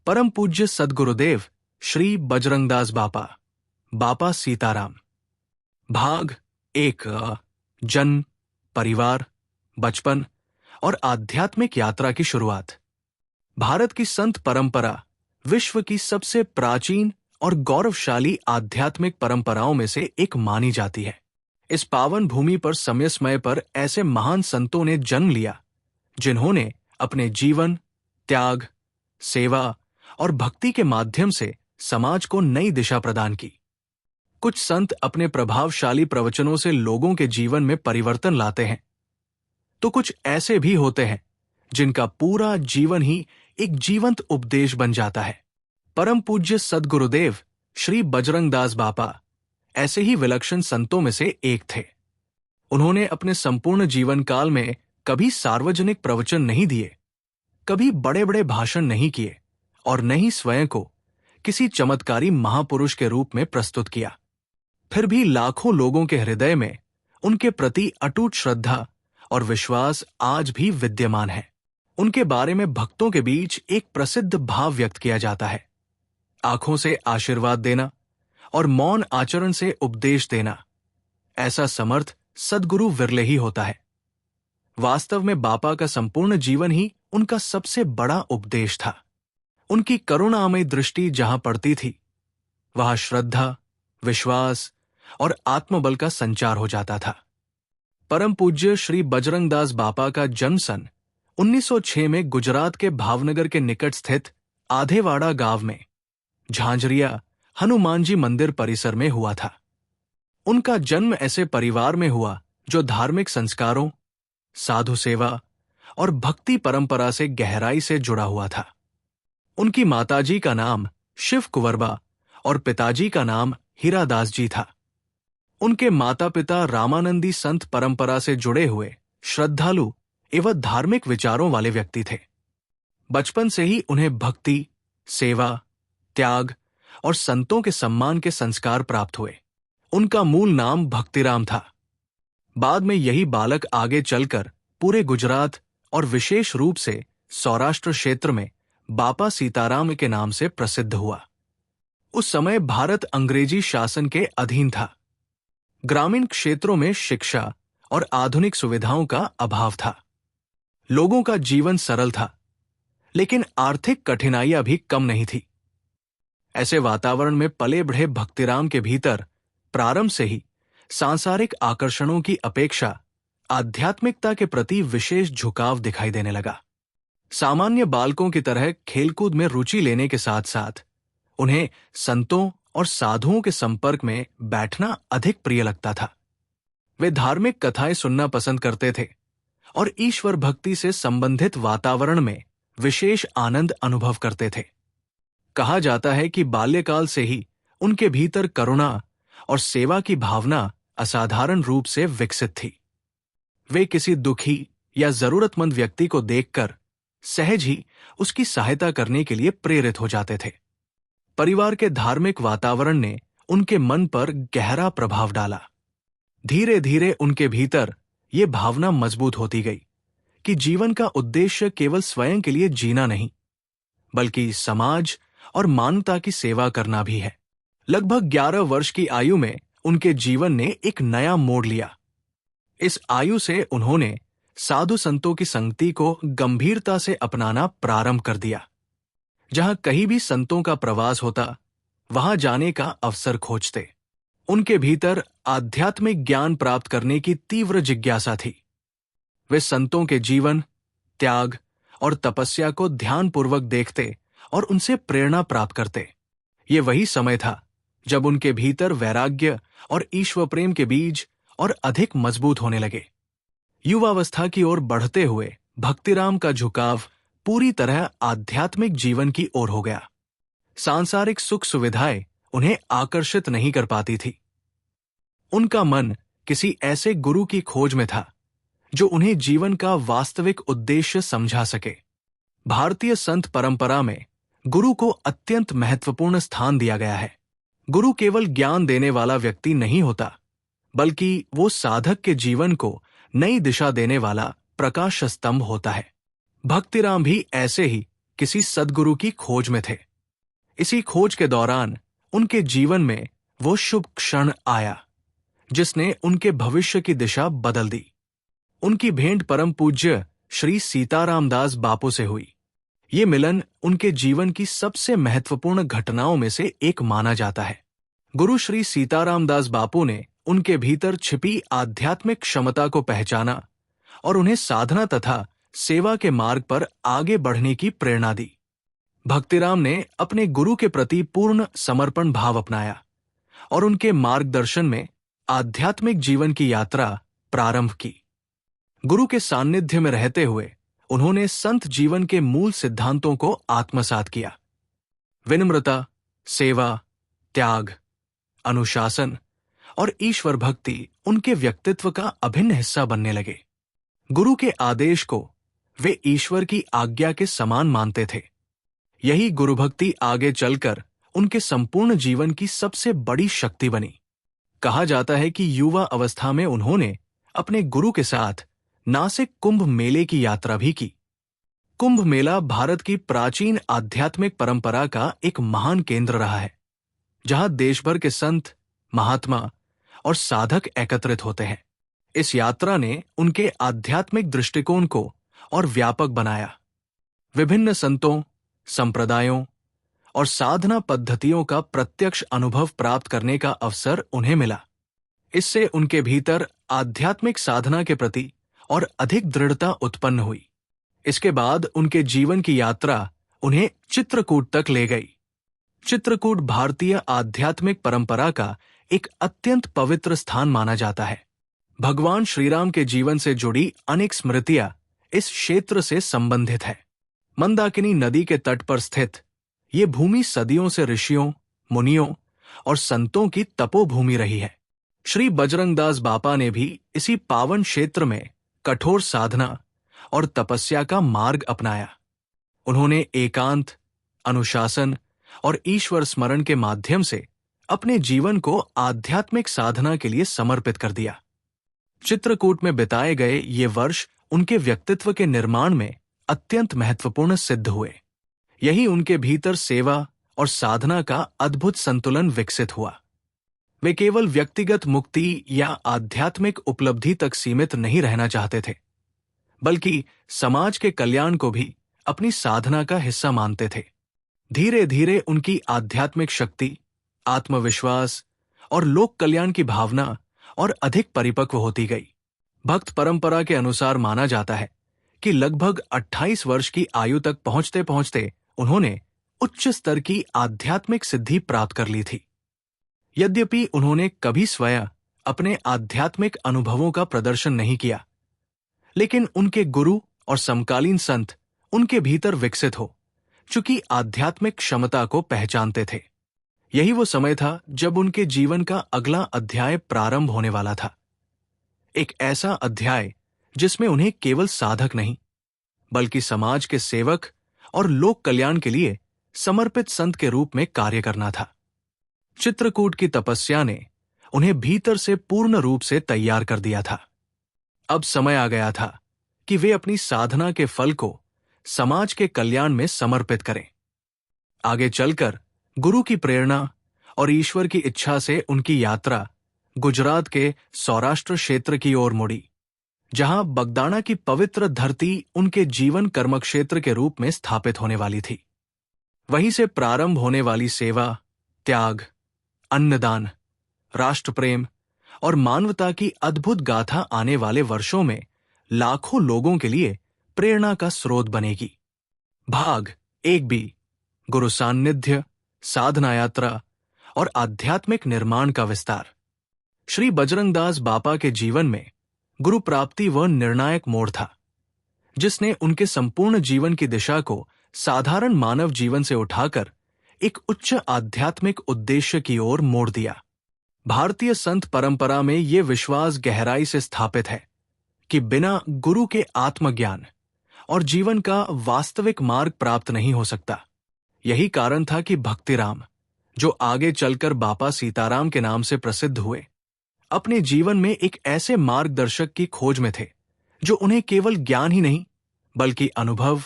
परम पूज्य सद्गुरुदेव श्री बजरंगदास बापा, बापा सीताराम। भाग 1। जन्म, परिवार, बचपन और आध्यात्मिक यात्रा की शुरुआत। भारत की संत परंपरा विश्व की सबसे प्राचीन और गौरवशाली आध्यात्मिक परंपराओं में से एक मानी जाती है। इस पावन भूमि पर समय समय पर ऐसे महान संतों ने जन्म लिया जिन्होंने अपने जीवन, त्याग, सेवा और भक्ति के माध्यम से समाज को नई दिशा प्रदान की। कुछ संत अपने प्रभावशाली प्रवचनों से लोगों के जीवन में परिवर्तन लाते हैं, तो कुछ ऐसे भी होते हैं जिनका पूरा जीवन ही एक जीवंत उपदेश बन जाता है। परम पूज्य सद्गुरुदेव श्री बजरंगदास बापा ऐसे ही विलक्षण संतों में से एक थे। उन्होंने अपने संपूर्ण जीवन काल में कभी सार्वजनिक प्रवचन नहीं दिए, कभी बड़े बड़े भाषण नहीं किए और न ही स्वयं को किसी चमत्कारी महापुरुष के रूप में प्रस्तुत किया। फिर भी लाखों लोगों के हृदय में उनके प्रति अटूट श्रद्धा और विश्वास आज भी विद्यमान है। उनके बारे में भक्तों के बीच एक प्रसिद्ध भाव व्यक्त किया जाता है। आंखों से आशीर्वाद देना और मौन आचरण से उपदेश देना, ऐसा समर्थ सद्गुरु विरले ही होता है। वास्तव में बापा का संपूर्ण जीवन ही उनका सबसे बड़ा उपदेश था। उनकी करुणामय दृष्टि जहां पड़ती थी, वहां श्रद्धा, विश्वास और आत्मबल का संचार हो जाता था। परम पूज्य श्री बजरंगदास बापा का जन्म सन 1906 में गुजरात के भावनगर के निकट स्थित आधेवाड़ा गांव में झांझरिया हनुमान जी मंदिर परिसर में हुआ था। उनका जन्म ऐसे परिवार में हुआ जो धार्मिक संस्कारों, साधु सेवा और भक्ति परंपरा से गहराई से जुड़ा हुआ था। उनकी माताजी का नाम शिव कुंवरबा और पिताजी का नाम हीरादास जी था। उनके माता पिता रामानंदी संत परंपरा से जुड़े हुए श्रद्धालु एवं धार्मिक विचारों वाले व्यक्ति थे। बचपन से ही उन्हें भक्ति, सेवा, त्याग और संतों के सम्मान के संस्कार प्राप्त हुए। उनका मूल नाम भक्तिराम था। बाद में यही बालक आगे चलकर पूरे गुजरात और विशेष रूप से सौराष्ट्र क्षेत्र में बापा सीताराम के नाम से प्रसिद्ध हुआ। उस समय भारत अंग्रेजी शासन के अधीन था। ग्रामीण क्षेत्रों में शिक्षा और आधुनिक सुविधाओं का अभाव था। लोगों का जीवन सरल था, लेकिन आर्थिक कठिनाइयां भी कम नहीं थी। ऐसे वातावरण में पले बढ़े भक्तिराम के भीतर प्रारंभ से ही सांसारिक आकर्षणों की अपेक्षा आध्यात्मिकता के प्रति विशेष झुकाव दिखाई देने लगा। सामान्य बालकों की तरह खेलकूद में रुचि लेने के साथ साथ उन्हें संतों और साधुओं के संपर्क में बैठना अधिक प्रिय लगता था। वे धार्मिक कथाएं सुनना पसंद करते थे और ईश्वर भक्ति से संबंधित वातावरण में विशेष आनंद अनुभव करते थे। कहा जाता है कि बाल्यकाल से ही उनके भीतर करुणा और सेवा की भावना असाधारण रूप से विकसित थी। वे किसी दुखी या जरूरतमंद व्यक्ति को देखकर सहज ही उसकी सहायता करने के लिए प्रेरित हो जाते थे। परिवार के धार्मिक वातावरण ने उनके मन पर गहरा प्रभाव डाला। धीरे धीरे उनके भीतर ये भावना मजबूत होती गई कि जीवन का उद्देश्य केवल स्वयं के लिए जीना नहीं, बल्कि समाज और मानवता की सेवा करना भी है। लगभग 11 वर्ष की आयु में उनके जीवन ने एक नया मोड़ लिया। इस आयु से उन्होंने साधु संतों की संगति को गंभीरता से अपनाना प्रारंभ कर दिया। जहां कहीं भी संतों का प्रवास होता, वहां जाने का अवसर खोजते। उनके भीतर आध्यात्मिक ज्ञान प्राप्त करने की तीव्र जिज्ञासा थी। वे संतों के जीवन, त्याग और तपस्या को ध्यानपूर्वक देखते और उनसे प्रेरणा प्राप्त करते। ये वही समय था जब उनके भीतर वैराग्य और ईश्वर प्रेम के बीज और अधिक मजबूत होने लगे। युवावस्था की ओर बढ़ते हुए भक्तिराम का झुकाव पूरी तरह आध्यात्मिक जीवन की ओर हो गया। सांसारिक सुख सुविधाएं उन्हें आकर्षित नहीं कर पाती थी। उनका मन किसी ऐसे गुरु की खोज में था जो उन्हें जीवन का वास्तविक उद्देश्य समझा सके। भारतीय संत परंपरा में गुरु को अत्यंत महत्वपूर्ण स्थान दिया गया है। गुरु केवल ज्ञान देने वाला व्यक्ति नहीं होता, बल्कि वो साधक के जीवन को नई दिशा देने वाला प्रकाश स्तंभ होता है। भक्तिराम भी ऐसे ही किसी सद्गुरु की खोज में थे। इसी खोज के दौरान उनके जीवन में वो शुभ क्षण आया जिसने उनके भविष्य की दिशा बदल दी। उनकी भेंट परम पूज्य श्री सीतारामदास बापू से हुई। ये मिलन उनके जीवन की सबसे महत्वपूर्ण घटनाओं में से एक माना जाता है। गुरु श्री सीतारामदास बापू ने उनके भीतर छिपी आध्यात्मिक क्षमता को पहचाना और उन्हें साधना तथा सेवा के मार्ग पर आगे बढ़ने की प्रेरणा दी। भक्तिराम ने अपने गुरु के प्रति पूर्ण समर्पण भाव अपनाया और उनके मार्गदर्शन में आध्यात्मिक जीवन की यात्रा प्रारंभ की। गुरु के सान्निध्य में रहते हुए उन्होंने संत जीवन के मूल सिद्धांतों को आत्मसात किया। विनम्रता, सेवा, त्याग, अनुशासन और ईश्वर भक्ति उनके व्यक्तित्व का अभिन्न हिस्सा बनने लगे। गुरु के आदेश को वे ईश्वर की आज्ञा के समान मानते थे। यही गुरु भक्ति आगे चलकर उनके संपूर्ण जीवन की सबसे बड़ी शक्ति बनी। कहा जाता है कि युवा अवस्था में उन्होंने अपने गुरु के साथ नासिक कुंभ मेले की यात्रा भी की। कुंभ मेला भारत की प्राचीन आध्यात्मिक परंपरा का एक महान केंद्र रहा है, जहां देश भर के संत, महात्मा और साधक एकत्रित होते हैं। इस यात्रा ने उनके आध्यात्मिक दृष्टिकोण को और व्यापक बनाया। विभिन्न संतों, संप्रदायों और साधना पद्धतियों का प्रत्यक्ष अनुभव प्राप्त करने का अवसर उन्हें मिला। इससे उनके भीतर आध्यात्मिक साधना के प्रति और अधिक दृढ़ता उत्पन्न हुई। इसके बाद उनके जीवन की यात्रा उन्हें चित्रकूट तक ले गई। चित्रकूट भारतीय आध्यात्मिक परंपरा का एक अत्यंत पवित्र स्थान माना जाता है। भगवान श्रीराम के जीवन से जुड़ी अनेक स्मृतियां इस क्षेत्र से संबंधित है। मंदाकिनी नदी के तट पर स्थित ये भूमि सदियों से ऋषियों, मुनियों और संतों की तपोभूमि रही है। श्री बजरंगदास बापा ने भी इसी पावन क्षेत्र में कठोर साधना और तपस्या का मार्ग अपनाया। उन्होंने एकांत, अनुशासन और ईश्वर स्मरण के माध्यम से अपने जीवन को आध्यात्मिक साधना के लिए समर्पित कर दिया। चित्रकूट में बिताए गए ये वर्ष उनके व्यक्तित्व के निर्माण में अत्यंत महत्वपूर्ण सिद्ध हुए। यही उनके भीतर सेवा और साधना का अद्भुत संतुलन विकसित हुआ। वे केवल व्यक्तिगत मुक्ति या आध्यात्मिक उपलब्धि तक सीमित नहीं रहना चाहते थे, बल्कि समाज के कल्याण को भी अपनी साधना का हिस्सा मानते थे। धीरे धीरे उनकी आध्यात्मिक शक्ति, आत्मविश्वास और लोक कल्याण की भावना और अधिक परिपक्व होती गई। भक्त परंपरा के अनुसार माना जाता है कि लगभग 28 वर्ष की आयु तक पहुंचते पहुंचते उन्होंने उच्च स्तर की आध्यात्मिक सिद्धि प्राप्त कर ली थी। यद्यपि उन्होंने कभी स्वयं अपने आध्यात्मिक अनुभवों का प्रदर्शन नहीं किया, लेकिन उनके गुरु और समकालीन संत उनके भीतर विकसित हो चुकी आध्यात्मिक क्षमता को पहचानते थे। यही वो समय था जब उनके जीवन का अगला अध्याय प्रारंभ होने वाला था। एक ऐसा अध्याय जिसमें उन्हें केवल साधक नहीं, बल्कि समाज के सेवक और लोक कल्याण के लिए समर्पित संत के रूप में कार्य करना था। चित्रकूट की तपस्या ने उन्हें भीतर से पूर्ण रूप से तैयार कर दिया था। अब समय आ गया था कि वे अपनी साधना के फल को समाज के कल्याण में समर्पित करें। आगे चलकर गुरु की प्रेरणा और ईश्वर की इच्छा से उनकी यात्रा गुजरात के सौराष्ट्र क्षेत्र की ओर मुड़ी, जहां बगदाना की पवित्र धरती उनके जीवन कर्मक्षेत्र के रूप में स्थापित होने वाली थी। वहीं से प्रारंभ होने वाली सेवा, त्याग, अन्नदान, राष्ट्र प्रेम और मानवता की अद्भुत गाथा आने वाले वर्षों में लाखों लोगों के लिए प्रेरणा का स्रोत बनेगी। भाग 1b, गुरु सान्निध्य, साधना यात्रा और आध्यात्मिक निर्माण का विस्तार। श्री बजरंगदास बापा के जीवन में गुरु प्राप्ति वह निर्णायक मोड़ था जिसने उनके संपूर्ण जीवन की दिशा को साधारण मानव जीवन से उठाकर एक उच्च आध्यात्मिक उद्देश्य की ओर मोड़ दिया। भारतीय संत परंपरा में ये विश्वास गहराई से स्थापित है कि बिना गुरु के आत्मज्ञान और जीवन का वास्तविक मार्ग प्राप्त नहीं हो सकता। यही कारण था कि भक्तिराम, जो आगे चलकर बापा सीताराम के नाम से प्रसिद्ध हुए, अपने जीवन में एक ऐसे मार्गदर्शक की खोज में थे जो उन्हें केवल ज्ञान ही नहीं, बल्कि अनुभव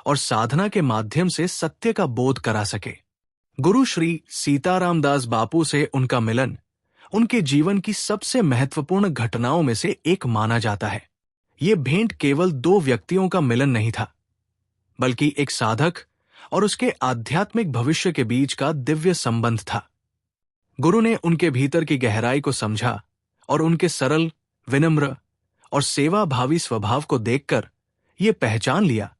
और साधना के माध्यम से सत्य का बोध करा सके। गुरु श्री सीताराम दास बापू से उनका मिलन उनके जीवन की सबसे महत्वपूर्ण घटनाओं में से एक माना जाता है। ये भेंट केवल दो व्यक्तियों का मिलन नहीं था, बल्कि एक साधक और उसके आध्यात्मिक भविष्य के बीच का दिव्य संबंध था। गुरु ने उनके भीतर की गहराई को समझा और उनके सरल, विनम्र और सेवाभावी स्वभाव को देखकर ये पहचान लिया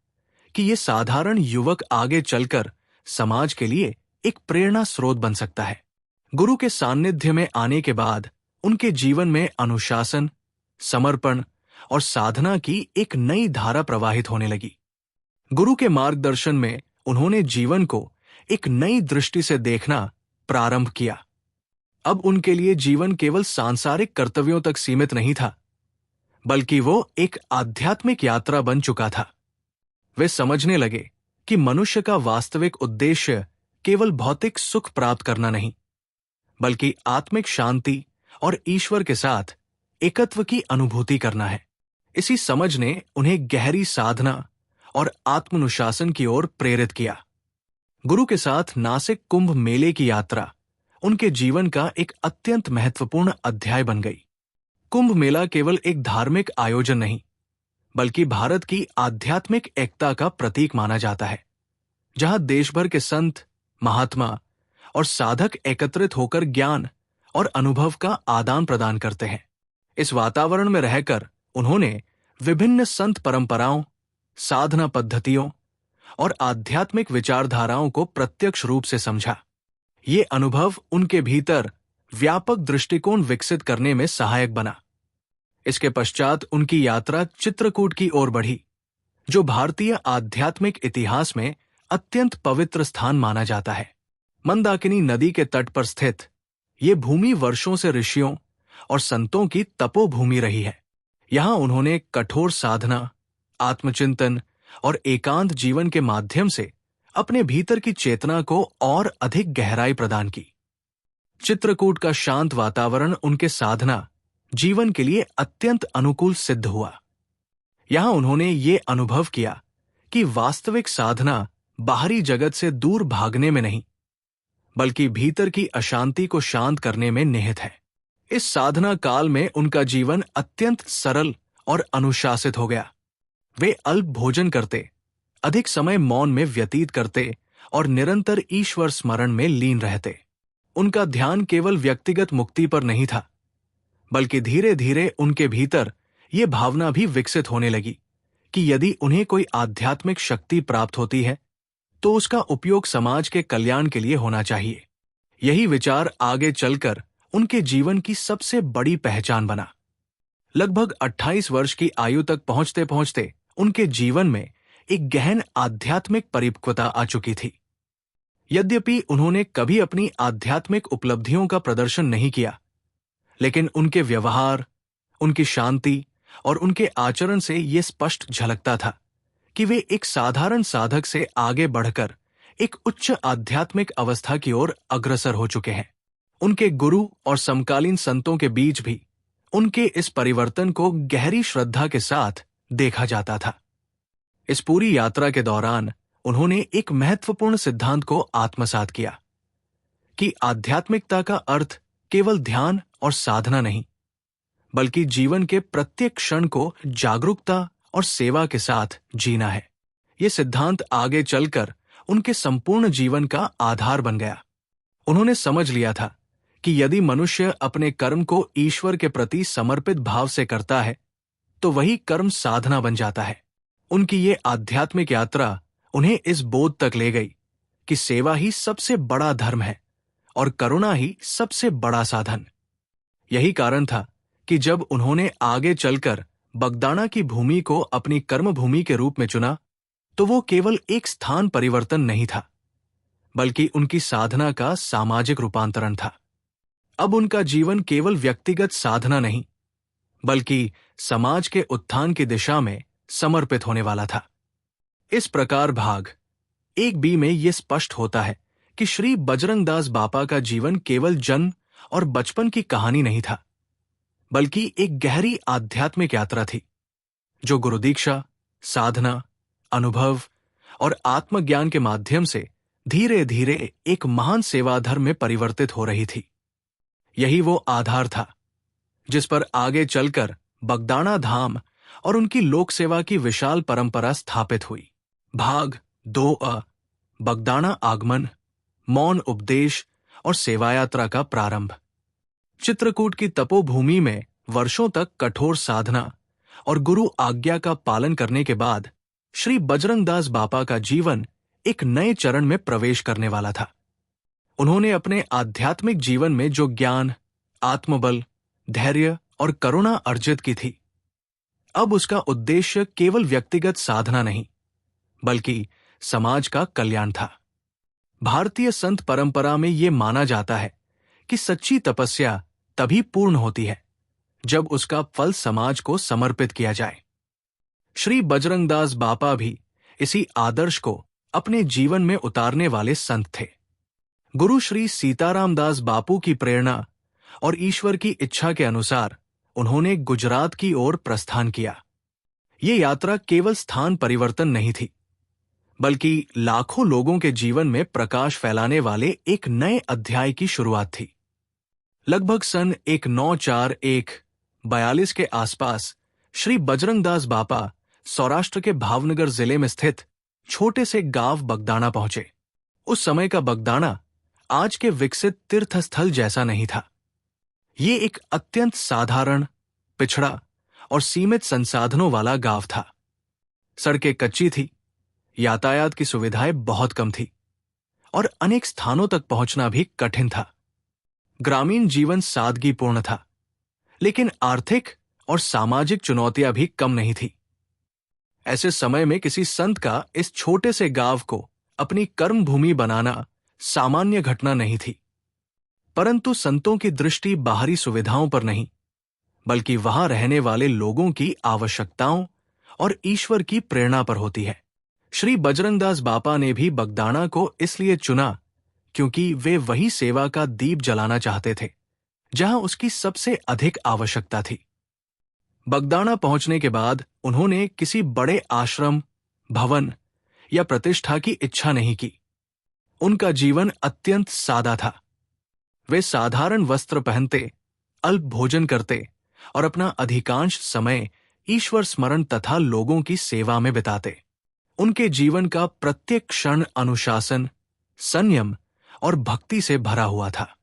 कि ये साधारण युवक आगे चलकर समाज के लिए एक प्रेरणा स्रोत बन सकता है। गुरु के सान्निध्य में आने के बाद उनके जीवन में अनुशासन, समर्पण और साधना की एक नई धारा प्रवाहित होने लगी। गुरु के मार्गदर्शन में उन्होंने जीवन को एक नई दृष्टि से देखना प्रारंभ किया। अब उनके लिए जीवन केवल सांसारिक कर्तव्यों तक सीमित नहीं था, बल्कि वो एक आध्यात्मिक यात्रा बन चुका था। वे समझने लगे कि मनुष्य का वास्तविक उद्देश्य केवल भौतिक सुख प्राप्त करना नहीं, बल्कि आत्मिक शांति और ईश्वर के साथ एकत्व की अनुभूति करना है। इसी समझ ने उन्हें गहरी साधना और आत्मानुशासन की ओर प्रेरित किया। गुरु के साथ नासिक कुंभ मेले की यात्रा उनके जीवन का एक अत्यंत महत्वपूर्ण अध्याय बन गई। कुंभ मेला केवल एक धार्मिक आयोजन नहीं, बल्कि भारत की आध्यात्मिक एकता का प्रतीक माना जाता है, जहां देश भर के संत, महात्मा और साधक एकत्रित होकर ज्ञान और अनुभव का आदान प्रदान करते हैं। इस वातावरण में रहकर उन्होंने विभिन्न संत परंपराओं, साधना पद्धतियों और आध्यात्मिक विचारधाराओं को प्रत्यक्ष रूप से समझा। ये अनुभव उनके भीतर व्यापक दृष्टिकोण विकसित करने में सहायक बना। इसके पश्चात उनकी यात्रा चित्रकूट की ओर बढ़ी, जो भारतीय आध्यात्मिक इतिहास में अत्यंत पवित्र स्थान माना जाता है। मंदाकिनी नदी के तट पर स्थित ये भूमि वर्षों से ऋषियों और संतों की तपोभूमि रही है। यहां उन्होंने कठोर साधना, आत्मचिंतन और एकांत जीवन के माध्यम से अपने भीतर की चेतना को और अधिक गहराई प्रदान की। चित्रकूट का शांत वातावरण उनके साधना जीवन के लिए अत्यंत अनुकूल सिद्ध हुआ। यहां उन्होंने ये अनुभव किया कि वास्तविक साधना बाहरी जगत से दूर भागने में नहीं, बल्कि भीतर की अशांति को शांत करने में निहित है। इस साधना काल में उनका जीवन अत्यंत सरल और अनुशासित हो गया। वे अल्प भोजन करते, अधिक समय मौन में व्यतीत करते और निरंतर ईश्वर स्मरण में लीन रहते। उनका ध्यान केवल व्यक्तिगत मुक्ति पर नहीं था, बल्कि धीरे धीरे उनके भीतर ये भावना भी विकसित होने लगी कि यदि उन्हें कोई आध्यात्मिक शक्ति प्राप्त होती है, तो उसका उपयोग समाज के कल्याण के लिए होना चाहिए। यही विचार आगे चलकर उनके जीवन की सबसे बड़ी पहचान बना। लगभग 28 वर्ष की आयु तक पहुंचते पहुंचते उनके जीवन में एक गहन आध्यात्मिक परिपक्वता आ चुकी थी। यद्यपि उन्होंने कभी अपनी आध्यात्मिक उपलब्धियों का प्रदर्शन नहीं किया, लेकिन उनके व्यवहार, उनकी शांति और उनके आचरण से यह स्पष्ट झलकता था कि वे एक साधारण साधक से आगे बढ़कर एक उच्च आध्यात्मिक अवस्था की ओर अग्रसर हो चुके हैं। उनके गुरु और समकालीन संतों के बीच भी उनके इस परिवर्तन को गहरी श्रद्धा के साथ देखा जाता था। इस पूरी यात्रा के दौरान उन्होंने एक महत्वपूर्ण सिद्धांत को आत्मसात किया कि आध्यात्मिकता का अर्थ केवल ध्यान और साधना नहीं, बल्कि जीवन के प्रत्येक क्षण को जागरूकता और सेवा के साथ जीना है। ये सिद्धांत आगे चलकर उनके संपूर्ण जीवन का आधार बन गया। उन्होंने समझ लिया था कि यदि मनुष्य अपने कर्म को ईश्वर के प्रति समर्पित भाव से करता है, तो वही कर्म साधना बन जाता है। उनकी ये आध्यात्मिक यात्रा उन्हें इस बोध तक ले गई कि सेवा ही सबसे बड़ा धर्म है और करुणा ही सबसे बड़ा साधन। यही कारण था कि जब उन्होंने आगे चलकर बगदाना की भूमि को अपनी कर्म भूमि के रूप में चुना, तो वो केवल एक स्थान परिवर्तन नहीं था, बल्कि उनकी साधना का सामाजिक रूपांतरण था। अब उनका जीवन केवल व्यक्तिगत साधना नहीं, बल्कि समाज के उत्थान की दिशा में समर्पित होने वाला था। इस प्रकार भाग 1b में यह स्पष्ट होता है कि श्री बजरंगदास बापा का जीवन केवल जन्म और बचपन की कहानी नहीं था, बल्कि एक गहरी आध्यात्मिक यात्रा थी, जो गुरुदीक्षा, साधना, अनुभव और आत्मज्ञान के माध्यम से धीरे धीरे एक महान सेवा धर्म में परिवर्तित हो रही थी। यही वो आधार था जिस पर आगे चलकर बगदाणा धाम और उनकी लोक सेवा की विशाल परंपरा स्थापित हुई। भाग 2 बगदाणा आगमन, मौन उपदेश और सेवा यात्रा का प्रारंभ। चित्रकूट की तपोभूमि में वर्षों तक कठोर साधना और गुरु आज्ञा का पालन करने के बाद श्री बजरंगदास बापा का जीवन एक नए चरण में प्रवेश करने वाला था। उन्होंने अपने आध्यात्मिक जीवन में जो ज्ञान, आत्मबल, धैर्य और करुणा अर्जित की थी, अब उसका उद्देश्य केवल व्यक्तिगत साधना नहीं बल्कि समाज का कल्याण था। भारतीय संत परंपरा में यह माना जाता है कि सच्ची तपस्या तभी पूर्ण होती है जब उसका फल समाज को समर्पित किया जाए। श्री बजरंगदास बापा भी इसी आदर्श को अपने जीवन में उतारने वाले संत थे। गुरु श्री सीताराम दास बापू की प्रेरणा और ईश्वर की इच्छा के अनुसार उन्होंने गुजरात की ओर प्रस्थान किया। ये यात्रा केवल स्थान परिवर्तन नहीं थी बल्कि लाखों लोगों के जीवन में प्रकाश फैलाने वाले एक नए अध्याय की शुरुआत थी। लगभग सन 1941-42 के आसपास श्री बजरंगदास बापा सौराष्ट्र के भावनगर जिले में स्थित छोटे से गांव बगदाणा पहुंचे। उस समय का बगदाणा आज के विकसित तीर्थस्थल जैसा नहीं था। ये एक अत्यंत साधारण, पिछड़ा और सीमित संसाधनों वाला गांव था। सड़कें कच्ची थी, यातायात की सुविधाएं बहुत कम थी और अनेक स्थानों तक पहुंचना भी कठिन था। ग्रामीण जीवन सादगीपूर्ण था, लेकिन आर्थिक और सामाजिक चुनौतियां भी कम नहीं थी। ऐसे समय में किसी संत का इस छोटे से गांव को अपनी कर्म भूमि बनाना सामान्य घटना नहीं थी। परंतु संतों की दृष्टि बाहरी सुविधाओं पर नहीं बल्कि वहां रहने वाले लोगों की आवश्यकताओं और ईश्वर की प्रेरणा पर होती है। श्री बजरंगदास बापा ने भी बगदाणा को इसलिए चुना क्योंकि वे वही सेवा का दीप जलाना चाहते थे जहां उसकी सबसे अधिक आवश्यकता थी। बगदाणा पहुंचने के बाद उन्होंने किसी बड़े आश्रम, भवन या प्रतिष्ठा की इच्छा नहीं की। उनका जीवन अत्यंत सादा था। वे साधारण वस्त्र पहनते, अल्प भोजन करते और अपना अधिकांश समय ईश्वर स्मरण तथा लोगों की सेवा में बिताते। उनके जीवन का प्रत्येक क्षण अनुशासन, संयम और भक्ति से भरा हुआ था।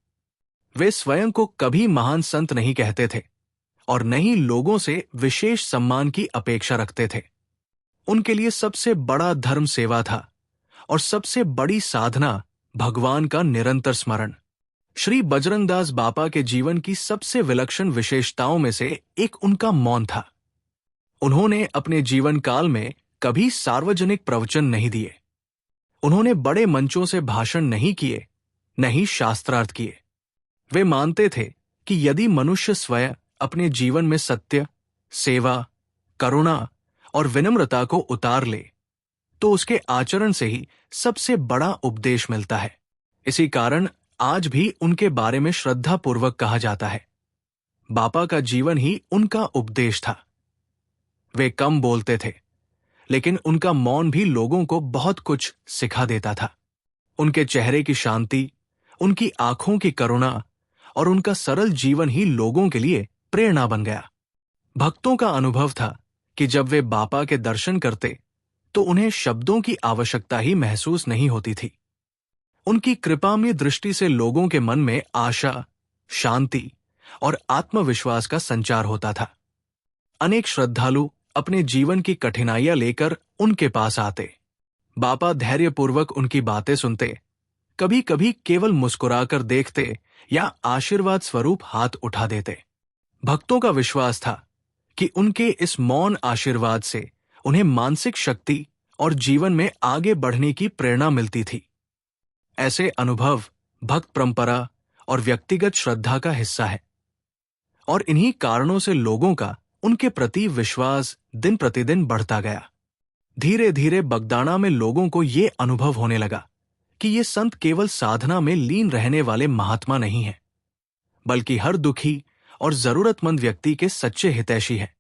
वे स्वयं को कभी महान संत नहीं कहते थे और न ही लोगों से विशेष सम्मान की अपेक्षा रखते थे। उनके लिए सबसे बड़ा धर्म सेवा था और सबसे बड़ी साधना भगवान का निरंतर स्मरण। श्री बजरंगदास बापा के जीवन की सबसे विलक्षण विशेषताओं में से एक उनका मौन था। उन्होंने अपने जीवन काल में कभी सार्वजनिक प्रवचन नहीं दिए। उन्होंने बड़े मंचों से भाषण नहीं किए, न ही शास्त्रार्थ किए। वे मानते थे कि यदि मनुष्य स्वयं अपने जीवन में सत्य, सेवा, करुणा और विनम्रता को उतार ले तो उसके आचरण से ही सबसे बड़ा उपदेश मिलता है। इसी कारण आज भी उनके बारे में श्रद्धापूर्वक कहा जाता है, बापा का जीवन ही उनका उपदेश था। वे कम बोलते थे, लेकिन उनका मौन भी लोगों को बहुत कुछ सिखा देता था। उनके चेहरे की शांति, उनकी आंखों की करुणा और उनका सरल जीवन ही लोगों के लिए प्रेरणा बन गया। भक्तों का अनुभव था कि जब वे बापा के दर्शन करते तो उन्हें शब्दों की आवश्यकता ही महसूस नहीं होती थी। उनकी कृपामय दृष्टि से लोगों के मन में आशा, शांति और आत्मविश्वास का संचार होता था। अनेक श्रद्धालु अपने जीवन की कठिनाइयां लेकर उनके पास आते। बापा धैर्यपूर्वक उनकी बातें सुनते, कभी कभी केवल मुस्कुराकर देखते या आशीर्वाद स्वरूप हाथ उठा देते। भक्तों का विश्वास था कि उनके इस मौन आशीर्वाद से उन्हें मानसिक शक्ति और जीवन में आगे बढ़ने की प्रेरणा मिलती थी। ऐसे अनुभव भक्त परंपरा और व्यक्तिगत श्रद्धा का हिस्सा है और इन्हीं कारणों से लोगों का उनके प्रति विश्वास दिन प्रतिदिन बढ़ता गया। धीरे धीरे बगदाणा में लोगों को ये अनुभव होने लगा कि ये संत केवल साधना में लीन रहने वाले महात्मा नहीं हैं, बल्कि हर दुखी और जरूरतमंद व्यक्ति के सच्चे हितैषी हैं।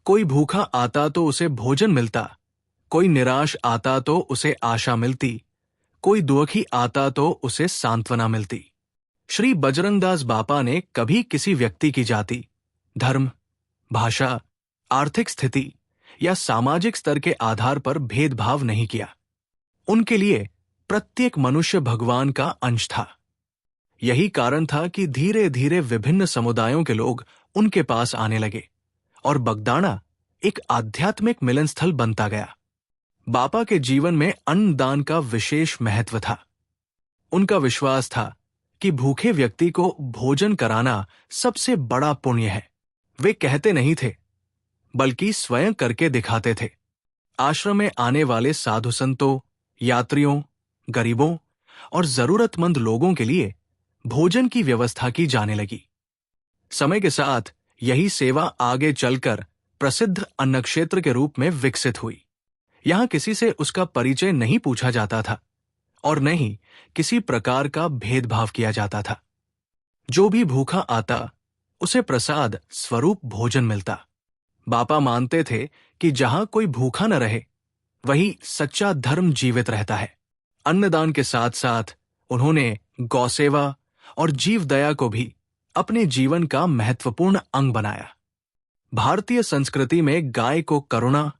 कोई भूखा आता तो उसे भोजन मिलता, कोई निराश आता तो उसे आशा मिलती, कोई दुखी आता तो उसे सांत्वना मिलती। श्री बजरंगदास बापा ने कभी किसी व्यक्ति की जाति, धर्म, भाषा, आर्थिक स्थिति या सामाजिक स्तर के आधार पर भेदभाव नहीं किया। उनके लिए प्रत्येक मनुष्य भगवान का अंश था। यही कारण था कि धीरे धीरे विभिन्न समुदायों के लोग उनके पास आने लगे और बगदाणा एक आध्यात्मिक मिलन स्थल बनता गया। बापा के जीवन में अन्नदान का विशेष महत्व था। उनका विश्वास था कि भूखे व्यक्ति को भोजन कराना सबसे बड़ा पुण्य है। वे कहते नहीं थे, बल्कि स्वयं करके दिखाते थे। आश्रम में आने वाले साधु संतों, यात्रियों, गरीबों और जरूरतमंद लोगों के लिए भोजन की व्यवस्था की जाने लगी। समय के साथ यही सेवा आगे चलकर प्रसिद्ध अन्नक्षेत्र के रूप में विकसित हुई। यहां किसी से उसका परिचय नहीं पूछा जाता था और न ही किसी प्रकार का भेदभाव किया जाता था। जो भी भूखा आता, उसे प्रसाद स्वरूप भोजन मिलता। बापा मानते थे कि जहां कोई भूखा न रहे, वही सच्चा धर्म जीवित रहता है। अन्नदान के साथ साथ उन्होंने गौसेवा और जीव दया को भी अपने जीवन का महत्वपूर्ण अंग बनाया। भारतीय संस्कृति में गाय को करुणा,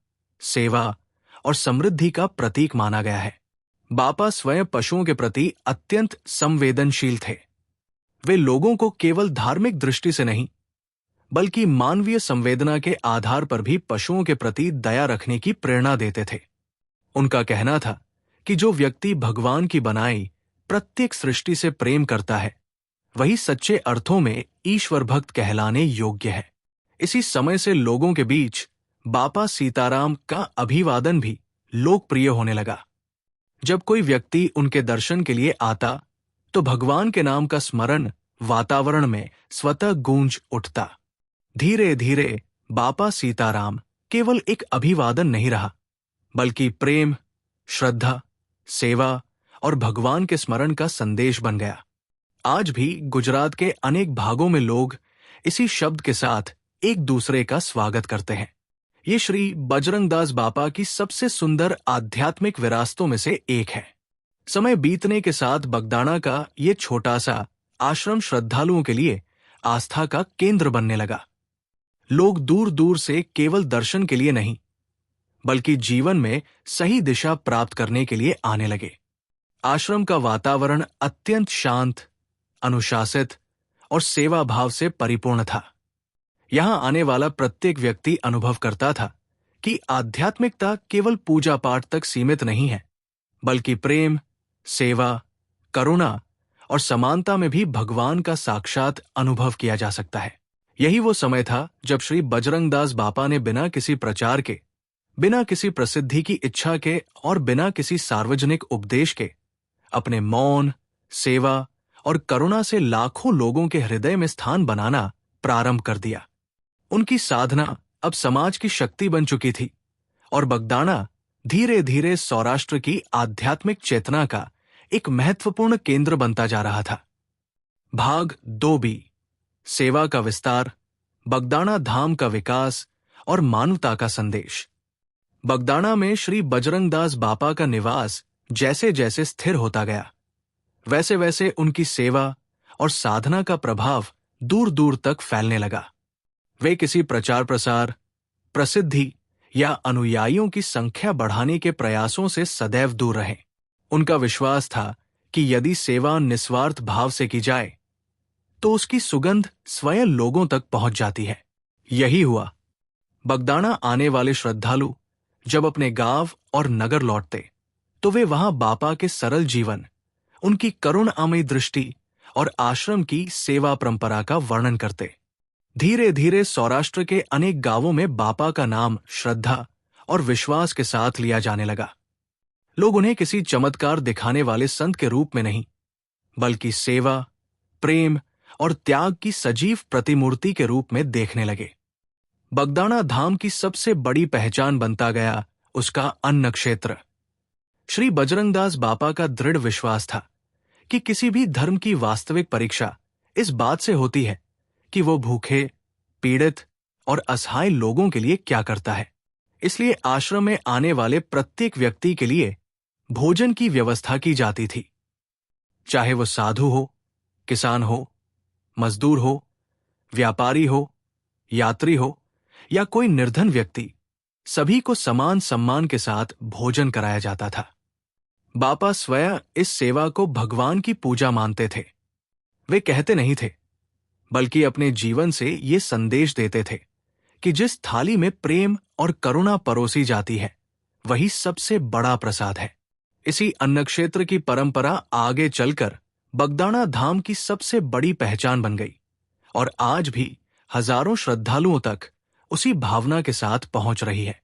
सेवा और समृद्धि का प्रतीक माना गया है। बापा स्वयं पशुओं के प्रति अत्यंत संवेदनशील थे। वे लोगों को केवल धार्मिक दृष्टि से नहीं, बल्कि मानवीय संवेदना के आधार पर भी पशुओं के प्रति दया रखने की प्रेरणा देते थे। उनका कहना था कि जो व्यक्ति भगवान की बनाई प्रत्येक सृष्टि से प्रेम करता है, वही सच्चे अर्थों में ईश्वर भक्त कहलाने योग्य है। इसी समय से लोगों के बीच बापा सीताराम का अभिवादन भी लोकप्रिय होने लगा। जब कोई व्यक्ति उनके दर्शन के लिए आता, तो भगवान के नाम का स्मरण वातावरण में स्वतः गूंज उठता। धीरे धीरे बापा सीताराम केवल एक अभिवादन नहीं रहा, बल्कि प्रेम, श्रद्धा, सेवा और भगवान के स्मरण का संदेश बन गया। आज भी गुजरात के अनेक भागों में लोग इसी शब्द के साथ एक दूसरे का स्वागत करते हैं। ये श्री बजरंगदास बापा की सबसे सुंदर आध्यात्मिक विरासतों में से एक है। समय बीतने के साथ बगदाणा का ये छोटा सा आश्रम श्रद्धालुओं के लिए आस्था का केंद्र बनने लगा। लोग दूर दूर से केवल दर्शन के लिए नहीं, बल्कि जीवन में सही दिशा प्राप्त करने के लिए आने लगे। आश्रम का वातावरण अत्यंत शांत, अनुशासित और सेवा भाव से परिपूर्ण था। यहां आने वाला प्रत्येक व्यक्ति अनुभव करता था कि आध्यात्मिकता केवल पूजा पाठ तक सीमित नहीं है, बल्कि प्रेम, सेवा, करुणा और समानता में भी भगवान का साक्षात अनुभव किया जा सकता है। यही वो समय था जब श्री बजरंगदास बापा ने बिना किसी प्रचार के, बिना किसी प्रसिद्धि की इच्छा के और बिना किसी सार्वजनिक उपदेश के अपने मौन, सेवा और करुणा से लाखों लोगों के हृदय में स्थान बनाना प्रारंभ कर दिया। उनकी साधना अब समाज की शक्ति बन चुकी थी और बगदाणा धीरे धीरे सौराष्ट्र की आध्यात्मिक चेतना का एक महत्वपूर्ण केंद्र बनता जा रहा था। भाग 2b, सेवा का विस्तार, बगदाणा धाम का विकास और मानवता का संदेश। बगदाणा में श्री बजरंगदास बापा का निवास जैसे जैसे स्थिर होता गया, वैसे वैसे उनकी सेवा और साधना का प्रभाव दूर दूर तक फैलने लगा। वे किसी प्रचार प्रसार, प्रसिद्धि या अनुयायियों की संख्या बढ़ाने के प्रयासों से सदैव दूर रहे। उनका विश्वास था कि यदि सेवा निस्वार्थ भाव से की जाए, तो उसकी सुगंध स्वयं लोगों तक पहुंच जाती है। यही हुआ। बगदाणा आने वाले श्रद्धालु जब अपने गांव और नगर लौटते, तो वे वहां बापा के सरल जीवन, उनकी करुणामयी दृष्टि और आश्रम की सेवा परंपरा का वर्णन करते। धीरे धीरे सौराष्ट्र के अनेक गांवों में बापा का नाम श्रद्धा और विश्वास के साथ लिया जाने लगा। लोग उन्हें किसी चमत्कार दिखाने वाले संत के रूप में नहीं, बल्कि सेवा, प्रेम और त्याग की सजीव प्रतिमूर्ति के रूप में देखने लगे। बगदाणा धाम की सबसे बड़ी पहचान बनता गया उसका अन्न क्षेत्र। श्री बजरंगदास बापा का दृढ़ विश्वास था कि किसी भी धर्म की वास्तविक परीक्षा इस बात से होती है कि वो भूखे, पीड़ित और असहाय लोगों के लिए क्या करता है। इसलिए आश्रम में आने वाले प्रत्येक व्यक्ति के लिए भोजन की व्यवस्था की जाती थी। चाहे वो साधु हो, किसान हो, मजदूर हो, व्यापारी हो, यात्री हो या कोई निर्धन व्यक्ति, सभी को समान सम्मान के साथ भोजन कराया जाता था। बापा स्वयं इस सेवा को भगवान की पूजा मानते थे। वे कहते नहीं थे, बल्कि अपने जीवन से ये संदेश देते थे कि जिस थाली में प्रेम और करुणा परोसी जाती है, वही सबसे बड़ा प्रसाद है। इसी अन्न क्षेत्र की परंपरा आगे चलकर बगदाना धाम की सबसे बड़ी पहचान बन गई और आज भी हजारों श्रद्धालुओं तक उसी भावना के साथ पहुंच रही है।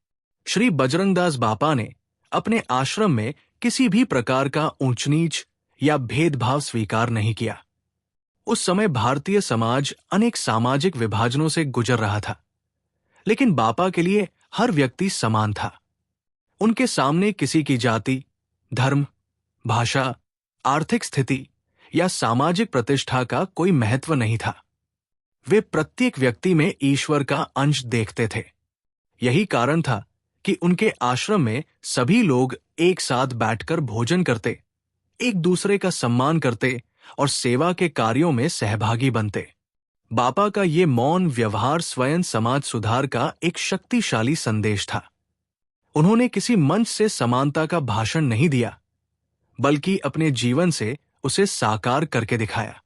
श्री बजरंगदास बापा ने अपने आश्रम में किसी भी प्रकार का ऊंच नीच या भेदभाव स्वीकार नहीं किया। उस समय भारतीय समाज अनेक सामाजिक विभाजनों से गुजर रहा था, लेकिन बापा के लिए हर व्यक्ति समान था। उनके सामने किसी की जाति, धर्म, भाषा, आर्थिक स्थिति या सामाजिक प्रतिष्ठा का कोई महत्व नहीं था। वे प्रत्येक व्यक्ति में ईश्वर का अंश देखते थे। यही कारण था कि उनके आश्रम में सभी लोग एक साथ बैठकर भोजन करते, एक दूसरे का सम्मान करते और सेवा के कार्यों में सहभागी बनते। बापा का ये मौन व्यवहार स्वयं समाज सुधार का एक शक्तिशाली संदेश था। उन्होंने किसी मंच से समानता का भाषण नहीं दिया, बल्कि अपने जीवन से उसे साकार करके दिखाया।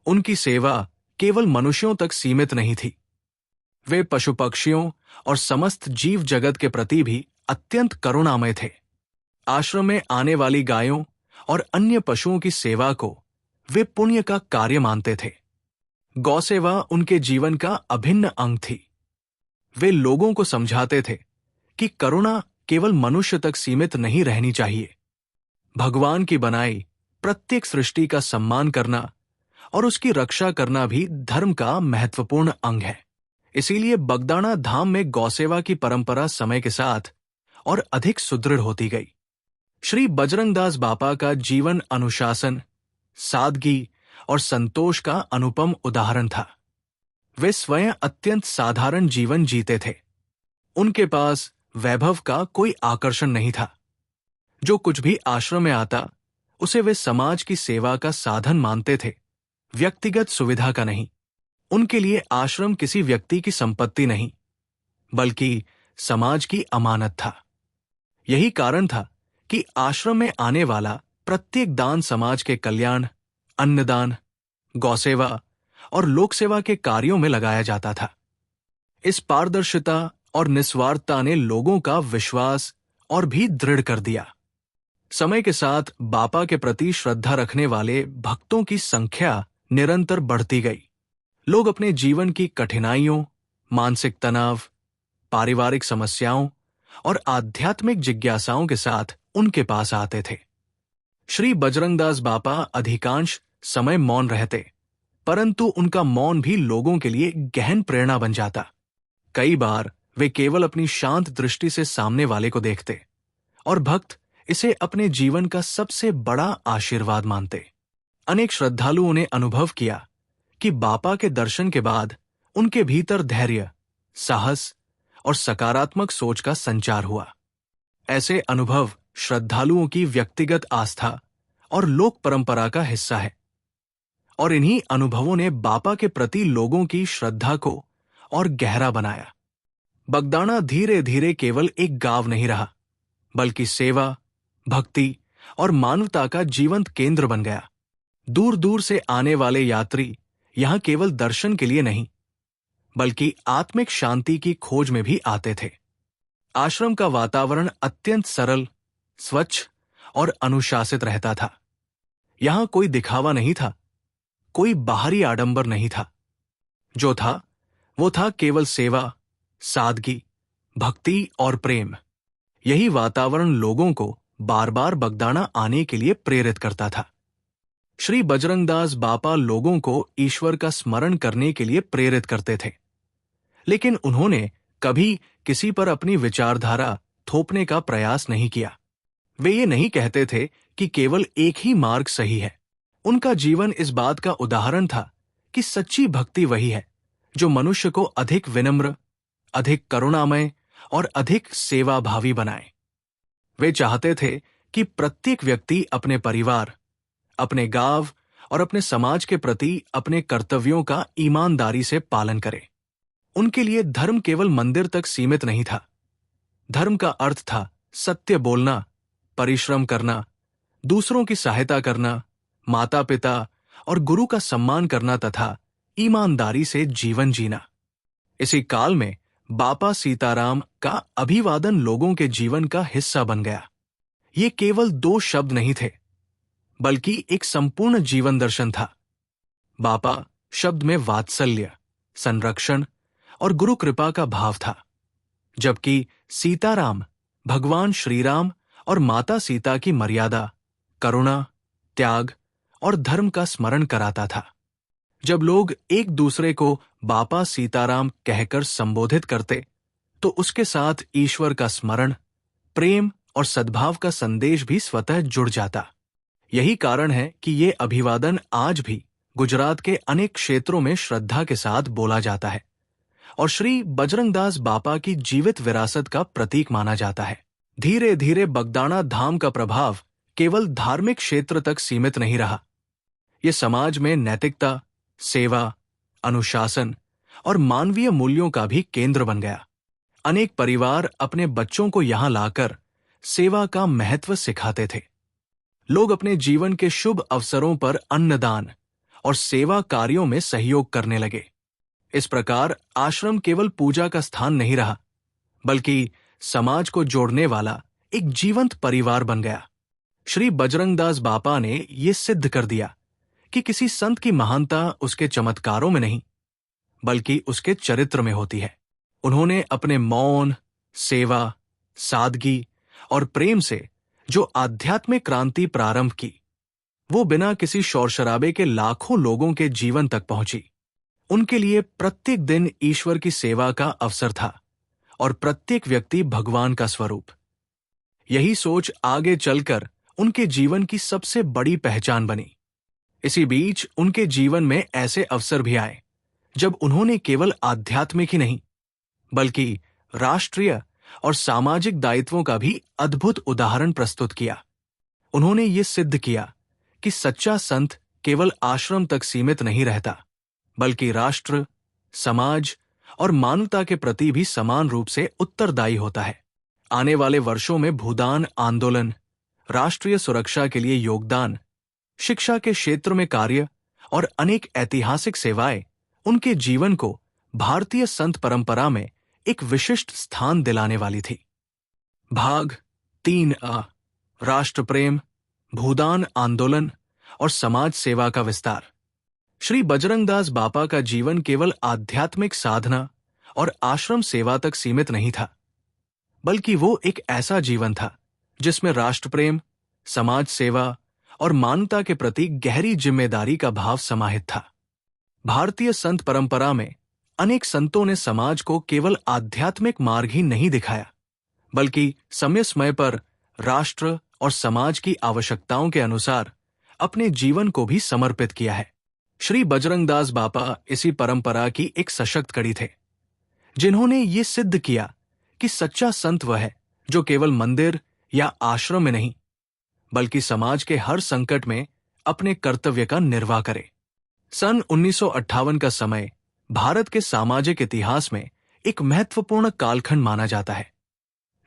उनकी सेवा केवल मनुष्यों तक सीमित नहीं थी। वे पशु पक्षियों और समस्त जीव जगत के प्रति भी अत्यंत करुणामय थे। आश्रम में आने वाली गायों और अन्य पशुओं की सेवा को वे पुण्य का कार्य मानते थे। गौसेवा उनके जीवन का अभिन्न अंग थी। वे लोगों को समझाते थे कि करुणा केवल मनुष्य तक सीमित नहीं रहनी चाहिए। भगवान की बनाई प्रत्येक सृष्टि का सम्मान करना और उसकी रक्षा करना भी धर्म का महत्वपूर्ण अंग है। इसीलिए बगदाना धाम में गौसेवा की परंपरा समय के साथ और अधिक सुदृढ़ होती गई। श्री बजरंगदास बापा का जीवन अनुशासन, सादगी और संतोष का अनुपम उदाहरण था। वे स्वयं अत्यंत साधारण जीवन जीते थे। उनके पास वैभव का कोई आकर्षण नहीं था। जो कुछ भी आश्रम में आता, उसे वे समाज की सेवा का साधन मानते थे, व्यक्तिगत सुविधा का नहीं। उनके लिए आश्रम किसी व्यक्ति की संपत्ति नहीं, बल्कि समाज की अमानत था। यही कारण था कि आश्रम में आने वाला प्रत्येक दान समाज के कल्याण, अन्नदान, गौसेवा और लोक सेवा के कार्यों में लगाया जाता था। इस पारदर्शिता और निस्वार्थता ने लोगों का विश्वास और भी दृढ़ कर दिया। समय के साथ बापा के प्रति श्रद्धा रखने वाले भक्तों की संख्या निरंतर बढ़ती गई। लोग अपने जीवन की कठिनाइयों, मानसिक तनाव, पारिवारिक समस्याओं और आध्यात्मिक जिज्ञासाओं के साथ उनके पास आते थे। श्री बजरंगदास बापा अधिकांश समय मौन रहते, परंतु उनका मौन भी लोगों के लिए गहन प्रेरणा बन जाता। कई बार वे केवल अपनी शांत दृष्टि से सामने वाले को देखते और भक्त इसे अपने जीवन का सबसे बड़ा आशीर्वाद मानते। अनेक श्रद्धालुओं ने अनुभव किया कि बापा के दर्शन के बाद उनके भीतर धैर्य, साहस और सकारात्मक सोच का संचार हुआ। ऐसे अनुभव श्रद्धालुओं की व्यक्तिगत आस्था और लोक परंपरा का हिस्सा है और इन्हीं अनुभवों ने बापा के प्रति लोगों की श्रद्धा को और गहरा बनाया। बगदाना धीरे धीरे केवल एक गांव नहीं रहा, बल्कि सेवा, भक्ति और मानवता का जीवंत केंद्र बन गया। दूर दूर से आने वाले यात्री यहां केवल दर्शन के लिए नहीं, बल्कि आत्मिक शांति की खोज में भी आते थे। आश्रम का वातावरण अत्यंत सरल, स्वच्छ और अनुशासित रहता था। यहां कोई दिखावा नहीं था, कोई बाहरी आडंबर नहीं था। जो था वो था केवल सेवा, सादगी, भक्ति और प्रेम। यही वातावरण लोगों को बार बार बगदाना आने के लिए प्रेरित करता था। श्री बजरंगदास बापा लोगों को ईश्वर का स्मरण करने के लिए प्रेरित करते थे, लेकिन उन्होंने कभी किसी पर अपनी विचारधारा थोपने का प्रयास नहीं किया। वे ये नहीं कहते थे कि केवल एक ही मार्ग सही है। उनका जीवन इस बात का उदाहरण था कि सच्ची भक्ति वही है जो मनुष्य को अधिक विनम्र, अधिक करुणामय और अधिक सेवाभावी बनाए। वे चाहते थे कि प्रत्येक व्यक्ति अपने परिवार, अपने गांव और अपने समाज के प्रति अपने कर्तव्यों का ईमानदारी से पालन करे। उनके लिए धर्म केवल मंदिर तक सीमित नहीं था। धर्म का अर्थ था सत्य बोलना, परिश्रम करना, दूसरों की सहायता करना, माता पिता और गुरु का सम्मान करना तथा ईमानदारी से जीवन जीना। इसी काल में बापा सीताराम का अभिवादन लोगों के जीवन का हिस्सा बन गया। ये केवल 2 शब्द नहीं थे, बल्कि एक संपूर्ण जीवन दर्शन था। बापा शब्द में वात्सल्य, संरक्षण और गुरु कृपा का भाव था, जबकि सीताराम भगवान श्रीराम और माता सीता की मर्यादा, करुणा, त्याग और धर्म का स्मरण कराता था। जब लोग एक दूसरे को बापा सीताराम कहकर संबोधित करते, तो उसके साथ ईश्वर का स्मरण, प्रेम और सद्भाव का संदेश भी स्वतः जुड़ जाता। यही कारण है कि ये अभिवादन आज भी गुजरात के अनेक क्षेत्रों में श्रद्धा के साथ बोला जाता है और श्री बजरंगदास बापा की जीवित विरासत का प्रतीक माना जाता है। धीरे धीरे बगदाणा धाम का प्रभाव केवल धार्मिक क्षेत्र तक सीमित नहीं रहा। ये समाज में नैतिकता, सेवा, अनुशासन और मानवीय मूल्यों का भी केंद्र बन गया। अनेक परिवार अपने बच्चों को यहां लाकर सेवा का महत्व सिखाते थे। लोग अपने जीवन के शुभ अवसरों पर अन्नदान और सेवा कार्यों में सहयोग करने लगे। इस प्रकार आश्रम केवल पूजा का स्थान नहीं रहा, बल्कि समाज को जोड़ने वाला एक जीवंत परिवार बन गया। श्री बजरंगदास बापा ने ये सिद्ध कर दिया कि किसी संत की महानता उसके चमत्कारों में नहीं, बल्कि उसके चरित्र में होती है। उन्होंने अपने मौन, सेवा, सादगी और प्रेम से जो आध्यात्मिक क्रांति प्रारंभ की, वो बिना किसी शोर शराबे के लाखों लोगों के जीवन तक पहुंची। उनके लिए प्रत्येक दिन ईश्वर की सेवा का अवसर था और प्रत्येक व्यक्ति भगवान का स्वरूप। यही सोच आगे चलकर उनके जीवन की सबसे बड़ी पहचान बनी। इसी बीच उनके जीवन में ऐसे अवसर भी आए जब उन्होंने केवल आध्यात्मिक ही नहीं, बल्कि राष्ट्रीय और सामाजिक दायित्वों का भी अद्भुत उदाहरण प्रस्तुत किया। उन्होंने ये सिद्ध किया कि सच्चा संत केवल आश्रम तक सीमित नहीं रहता, बल्कि राष्ट्र, समाज और मानवता के प्रति भी समान रूप से उत्तरदायी होता है। आने वाले वर्षों में भूदान आंदोलन, राष्ट्रीय सुरक्षा के लिए योगदान, शिक्षा के क्षेत्र में कार्य और अनेक ऐतिहासिक सेवाएं उनके जीवन को भारतीय संत परंपरा में एक विशिष्ट स्थान दिलाने वाली थी। भाग 3A, राष्ट्र प्रेम, भूदान आंदोलन और समाज सेवा का विस्तार। श्री बजरंगदास बापा का जीवन केवल आध्यात्मिक साधना और आश्रम सेवा तक सीमित नहीं था, बल्कि वो एक ऐसा जीवन था जिसमें राष्ट्र प्रेम, समाज सेवा और मानवता के प्रति गहरी जिम्मेदारी का भाव समाहित था। भारतीय संत परंपरा में अनेक संतों ने समाज को केवल आध्यात्मिक मार्ग ही नहीं दिखाया, बल्कि समय समय पर राष्ट्र और समाज की आवश्यकताओं के अनुसार अपने जीवन को भी समर्पित किया है। श्री बजरंगदास बापा इसी परंपरा की एक सशक्त कड़ी थे, जिन्होंने ये सिद्ध किया कि सच्चा संत वह है जो केवल मंदिर या आश्रम में नहीं, बल्कि समाज के हर संकट में अपने कर्तव्य का निर्वाह करे। सन 1958 का समय भारत के सामाजिक इतिहास में एक महत्वपूर्ण कालखंड माना जाता है,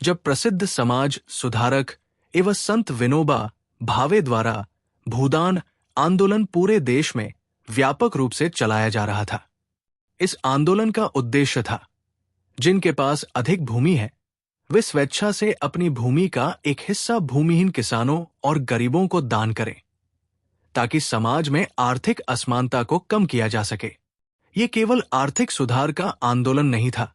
जब प्रसिद्ध समाज सुधारक एवं संत विनोबा भावे द्वारा भूदान आंदोलन पूरे देश में व्यापक रूप से चलाया जा रहा था। इस आंदोलन का उद्देश्य था, जिनके पास अधिक भूमि है वे स्वेच्छा से अपनी भूमि का एक हिस्सा भूमिहीन किसानों और गरीबों को दान करें, ताकि समाज में आर्थिक असमानता को कम किया जा सके। ये केवल आर्थिक सुधार का आंदोलन नहीं था,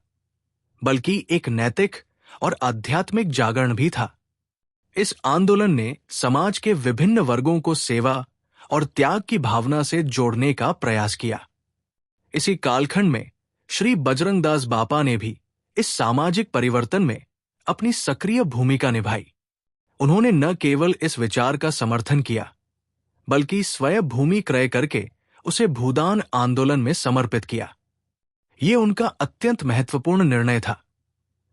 बल्कि एक नैतिक और आध्यात्मिक जागरण भी था। इस आंदोलन ने समाज के विभिन्न वर्गों को सेवा और त्याग की भावना से जोड़ने का प्रयास किया। इसी कालखंड में श्री बजरंगदास बापा ने भी इस सामाजिक परिवर्तन में अपनी सक्रिय भूमिका निभाई। उन्होंने न केवल इस विचार का समर्थन किया, बल्कि स्वयं भूमि क्रय करके उसे भूदान आंदोलन में समर्पित किया। ये उनका अत्यंत महत्वपूर्ण निर्णय था,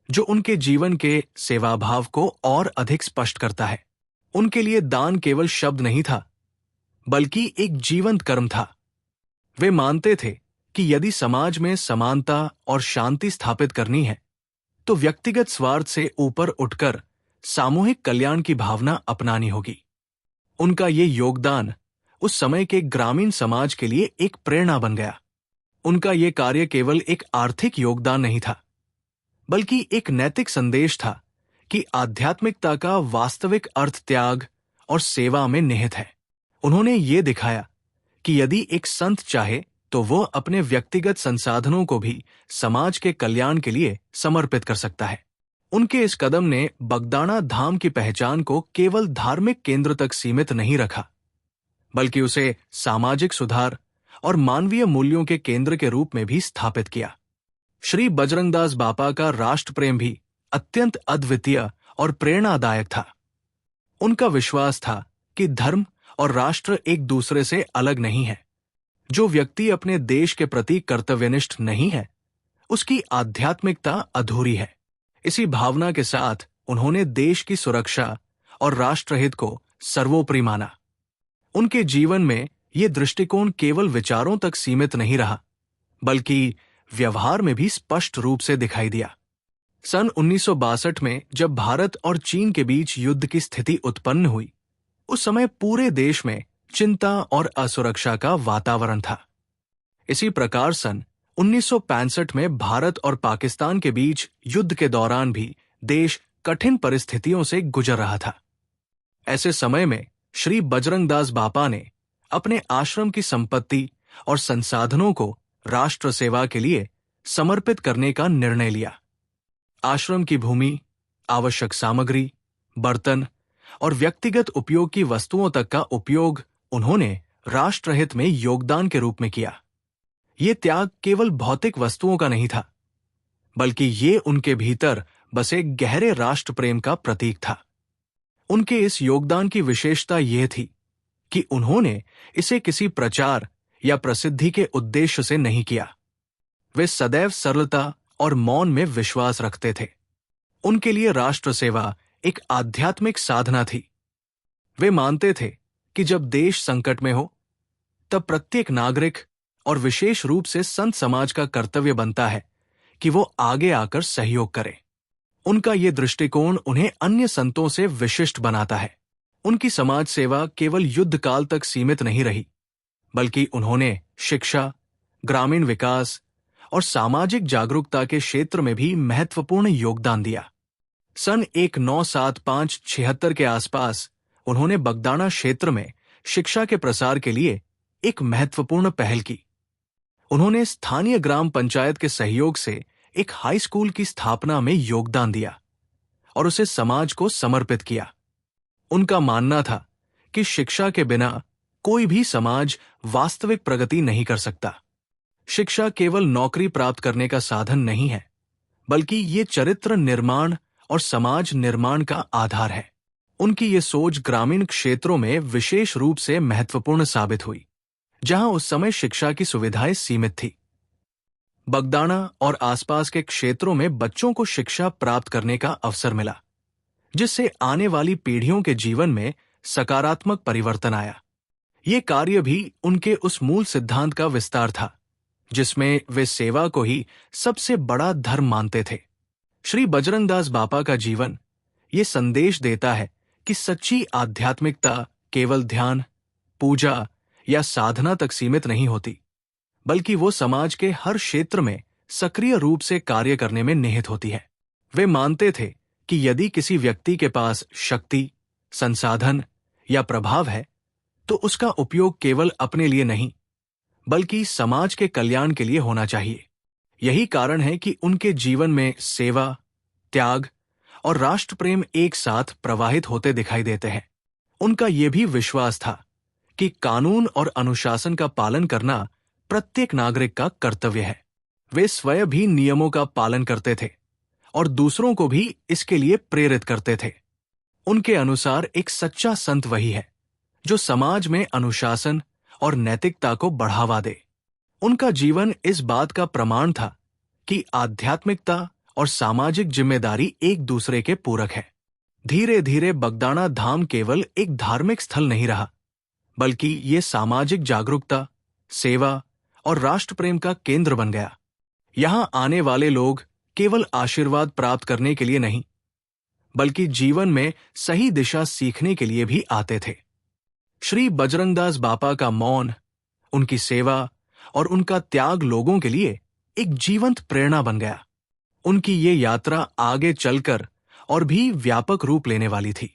जो उनके जीवन के सेवाभाव को और अधिक स्पष्ट करता है। उनके लिए दान केवल शब्द नहीं था, बल्कि एक जीवंत कर्म था। वे मानते थे कि यदि समाज में समानता और शांति स्थापित करनी है, तो व्यक्तिगत स्वार्थ से ऊपर उठकर सामूहिक कल्याण की भावना अपनानी होगी। उनका ये योगदान उस समय के ग्रामीण समाज के लिए एक प्रेरणा बन गया। उनका ये कार्य केवल एक आर्थिक योगदान नहीं था, बल्कि एक नैतिक संदेश था कि आध्यात्मिकता का वास्तविक अर्थ त्याग और सेवा में निहित है। उन्होंने ये दिखाया कि यदि एक संत चाहे तो वो अपने व्यक्तिगत संसाधनों को भी समाज के कल्याण के लिए समर्पित कर सकता है। उनके इस कदम ने बगदाणा धाम की पहचान को केवल धार्मिक केंद्र तक सीमित नहीं रखा, बल्कि उसे सामाजिक सुधार और मानवीय मूल्यों के केंद्र के रूप में भी स्थापित किया। श्री बजरंगदास बापा का राष्ट्र प्रेम भी अत्यंत अद्वितीय और प्रेरणादायक था। उनका विश्वास था कि धर्म और राष्ट्र एक दूसरे से अलग नहीं है। जो व्यक्ति अपने देश के प्रति कर्तव्यनिष्ठ नहीं है, उसकी आध्यात्मिकता अधूरी है। इसी भावना के साथ उन्होंने देश की सुरक्षा और राष्ट्रहित को सर्वोपरि माना। उनके जीवन में ये दृष्टिकोण केवल विचारों तक सीमित नहीं रहा, बल्कि व्यवहार में भी स्पष्ट रूप से दिखाई दिया। सन 1962 में जब भारत और चीन के बीच युद्ध की स्थिति उत्पन्न हुई, उस समय पूरे देश में चिंता और असुरक्षा का वातावरण था। इसी प्रकार सन 1965 में भारत और पाकिस्तान के बीच युद्ध के दौरान भी देश कठिन परिस्थितियों से गुजर रहा था। ऐसे समय में श्री बजरंगदास बापा ने अपने आश्रम की संपत्ति और संसाधनों को राष्ट्र सेवा के लिए समर्पित करने का निर्णय लिया। आश्रम की भूमि, आवश्यक सामग्री, बर्तन और व्यक्तिगत उपयोग की वस्तुओं तक का उपयोग उन्होंने राष्ट्रहित में योगदान के रूप में किया। ये त्याग केवल भौतिक वस्तुओं का नहीं था, बल्कि ये उनके भीतर बसे गहरे राष्ट्र प्रेम का प्रतीक था। उनके इस योगदान की विशेषता यह थी कि उन्होंने इसे किसी प्रचार या प्रसिद्धि के उद्देश्य से नहीं किया। वे सदैव सरलता और मौन में विश्वास रखते थे। उनके लिए राष्ट्र सेवा एक आध्यात्मिक साधना थी। वे मानते थे कि जब देश संकट में हो, तब प्रत्येक नागरिक और विशेष रूप से संत समाज का कर्तव्य बनता है कि वो आगे आकर सहयोग करे। उनका ये दृष्टिकोण उन्हें अन्य संतों से विशिष्ट बनाता है। उनकी समाज सेवा केवल युद्ध काल तक सीमित नहीं रही, बल्कि उन्होंने शिक्षा, ग्रामीण विकास और सामाजिक जागरूकता के क्षेत्र में भी महत्वपूर्ण योगदान दिया। सन 1975-76 के आसपास उन्होंने बगदाणा क्षेत्र में शिक्षा के प्रसार के लिए एक महत्वपूर्ण पहल की। उन्होंने स्थानीय ग्राम पंचायत के सहयोग से एक हाई स्कूल की स्थापना में योगदान दिया और उसे समाज को समर्पित किया। उनका मानना था कि शिक्षा के बिना कोई भी समाज वास्तविक प्रगति नहीं कर सकता। शिक्षा केवल नौकरी प्राप्त करने का साधन नहीं है, बल्कि ये चरित्र निर्माण और समाज निर्माण का आधार है। उनकी ये सोच ग्रामीण क्षेत्रों में विशेष रूप से महत्वपूर्ण साबित हुई, जहां उस समय शिक्षा की सुविधाएं सीमित थी। बगदाणा और आसपास के क्षेत्रों में बच्चों को शिक्षा प्राप्त करने का अवसर मिला, जिससे आने वाली पीढ़ियों के जीवन में सकारात्मक परिवर्तन आया। ये कार्य भी उनके उस मूल सिद्धांत का विस्तार था, जिसमें वे सेवा को ही सबसे बड़ा धर्म मानते थे। श्री बजरंगदास बापा का जीवन ये संदेश देता है कि सच्ची आध्यात्मिकता केवल ध्यान, पूजा या साधना तक सीमित नहीं होती, बल्कि वो समाज के हर क्षेत्र में सक्रिय रूप से कार्य करने में निहित होती है। वे मानते थे कि यदि किसी व्यक्ति के पास शक्ति, संसाधन या प्रभाव है, तो उसका उपयोग केवल अपने लिए नहीं, बल्कि समाज के कल्याण के लिए होना चाहिए। यही कारण है कि उनके जीवन में सेवा, त्याग और राष्ट्र प्रेम एक साथ प्रवाहित होते दिखाई देते हैं। उनका यह भी विश्वास था कि कानून और अनुशासन का पालन करना प्रत्येक नागरिक का कर्तव्य है। वे स्वयं भी नियमों का पालन करते थे और दूसरों को भी इसके लिए प्रेरित करते थे। उनके अनुसार एक सच्चा संत वही है जो समाज में अनुशासन और नैतिकता को बढ़ावा दे। उनका जीवन इस बात का प्रमाण था कि आध्यात्मिकता और सामाजिक जिम्मेदारी एक दूसरे के पूरक है। धीरे धीरे बगदाना धाम केवल एक धार्मिक स्थल नहीं रहा, बल्कि ये सामाजिक जागरूकता, सेवा और राष्ट्र प्रेम का केंद्र बन गया। यहां आने वाले लोग केवल आशीर्वाद प्राप्त करने के लिए नहीं, बल्कि जीवन में सही दिशा सीखने के लिए भी आते थे। श्री बजरंगदास बापा का मौन, उनकी सेवा और उनका त्याग लोगों के लिए एक जीवंत प्रेरणा बन गया। उनकी ये यात्रा आगे चलकर और भी व्यापक रूप लेने वाली थी।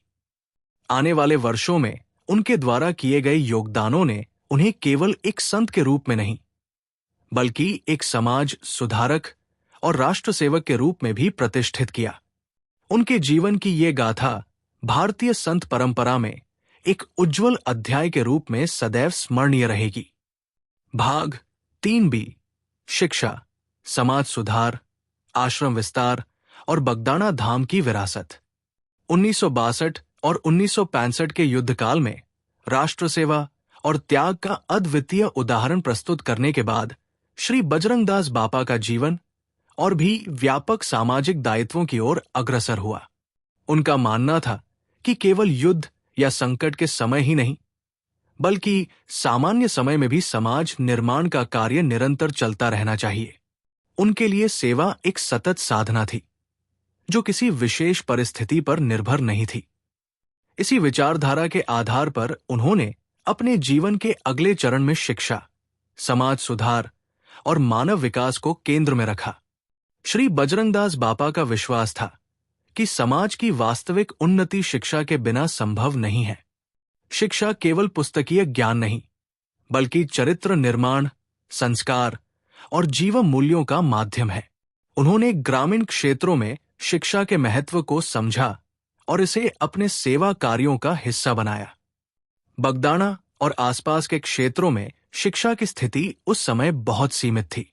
आने वाले वर्षों में उनके द्वारा किए गए योगदानों ने उन्हें केवल एक संत के रूप में नहीं, बल्कि एक समाज सुधारक और राष्ट्र सेवक के रूप में भी प्रतिष्ठित किया। उनके जीवन की ये गाथा भारतीय संत परंपरा में एक उज्जवल अध्याय के रूप में सदैव स्मरणीय रहेगी। भाग 3B, शिक्षा, समाज सुधार, आश्रम विस्तार और बगदाना धाम की विरासत। 1962 और 1965 के युद्धकाल में राष्ट्र सेवा और त्याग का अद्वितीय उदाहरण प्रस्तुत करने के बाद श्री बजरंगदास बापा का जीवन और भी व्यापक सामाजिक दायित्वों की ओर अग्रसर हुआ। उनका मानना था कि केवल युद्ध या संकट के समय ही नहीं, बल्कि सामान्य समय में भी समाज निर्माण का कार्य निरंतर चलता रहना चाहिए। उनके लिए सेवा एक सतत साधना थी, जो किसी विशेष परिस्थिति पर निर्भर नहीं थी। इसी विचारधारा के आधार पर उन्होंने अपने जीवन के अगले चरण में शिक्षा, समाज सुधार और मानव विकास को केंद्र में रखा। श्री बजरंगदास बापा का विश्वास था कि समाज की वास्तविक उन्नति शिक्षा के बिना संभव नहीं है। शिक्षा केवल पुस्तकीय ज्ञान नहीं, बल्कि चरित्र निर्माण, संस्कार और जीवन मूल्यों का माध्यम है। उन्होंने ग्रामीण क्षेत्रों में शिक्षा के महत्व को समझा और इसे अपने सेवा कार्यों का हिस्सा बनाया। बगदाना और आसपास के क्षेत्रों में शिक्षा की स्थिति उस समय बहुत सीमित थी।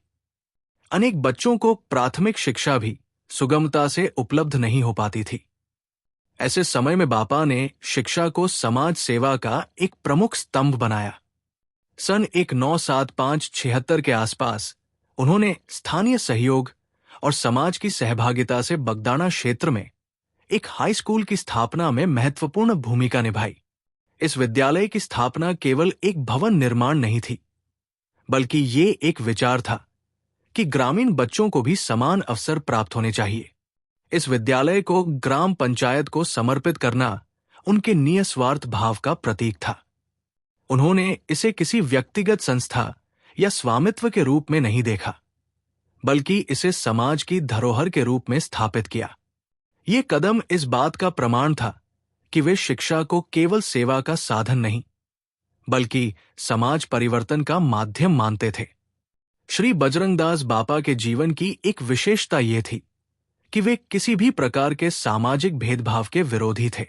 अनेक बच्चों को प्राथमिक शिक्षा भी सुगमता से उपलब्ध नहीं हो पाती थी। ऐसे समय में बापा ने शिक्षा को समाज सेवा का एक प्रमुख स्तंभ बनाया। सन 1975-76 के आसपास उन्होंने स्थानीय सहयोग और समाज की सहभागिता से बगदाना क्षेत्र में एक हाई स्कूल की स्थापना में महत्वपूर्ण भूमिका निभाई। इस विद्यालय की स्थापना केवल एक भवन निर्माण नहीं थी, बल्कि ये एक विचार था कि ग्रामीण बच्चों को भी समान अवसर प्राप्त होने चाहिए। इस विद्यालय को ग्राम पंचायत को समर्पित करना उनके निस्वार्थ भाव का प्रतीक था। उन्होंने इसे किसी व्यक्तिगत संस्था या स्वामित्व के रूप में नहीं देखा, बल्कि इसे समाज की धरोहर के रूप में स्थापित किया। ये कदम इस बात का प्रमाण था कि वे शिक्षा को केवल सेवा का साधन नहीं, बल्कि समाज परिवर्तन का माध्यम मानते थे। श्री बजरंगदास बापा के जीवन की एक विशेषता ये थी कि वे किसी भी प्रकार के सामाजिक भेदभाव के विरोधी थे।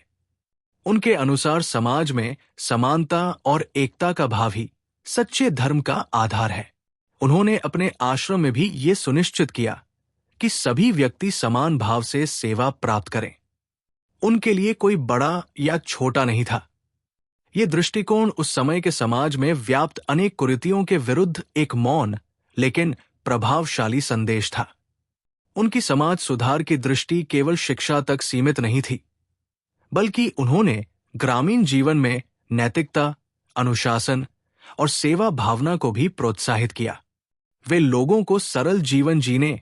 उनके अनुसार समाज में समानता और एकता का भाव ही सच्चे धर्म का आधार है। उन्होंने अपने आश्रम में भी ये सुनिश्चित किया कि सभी व्यक्ति समान भाव से सेवा प्राप्त करें। उनके लिए कोई बड़ा या छोटा नहीं था। ये दृष्टिकोण उस समय के समाज में व्याप्त अनेक कुरीतियों के विरुद्ध एक मौन लेकिन प्रभावशाली संदेश था। उनकी समाज सुधार की दृष्टि केवल शिक्षा तक सीमित नहीं थी, बल्कि उन्होंने ग्रामीण जीवन में नैतिकता, अनुशासन और सेवा भावना को भी प्रोत्साहित किया। वे लोगों को सरल जीवन जीने,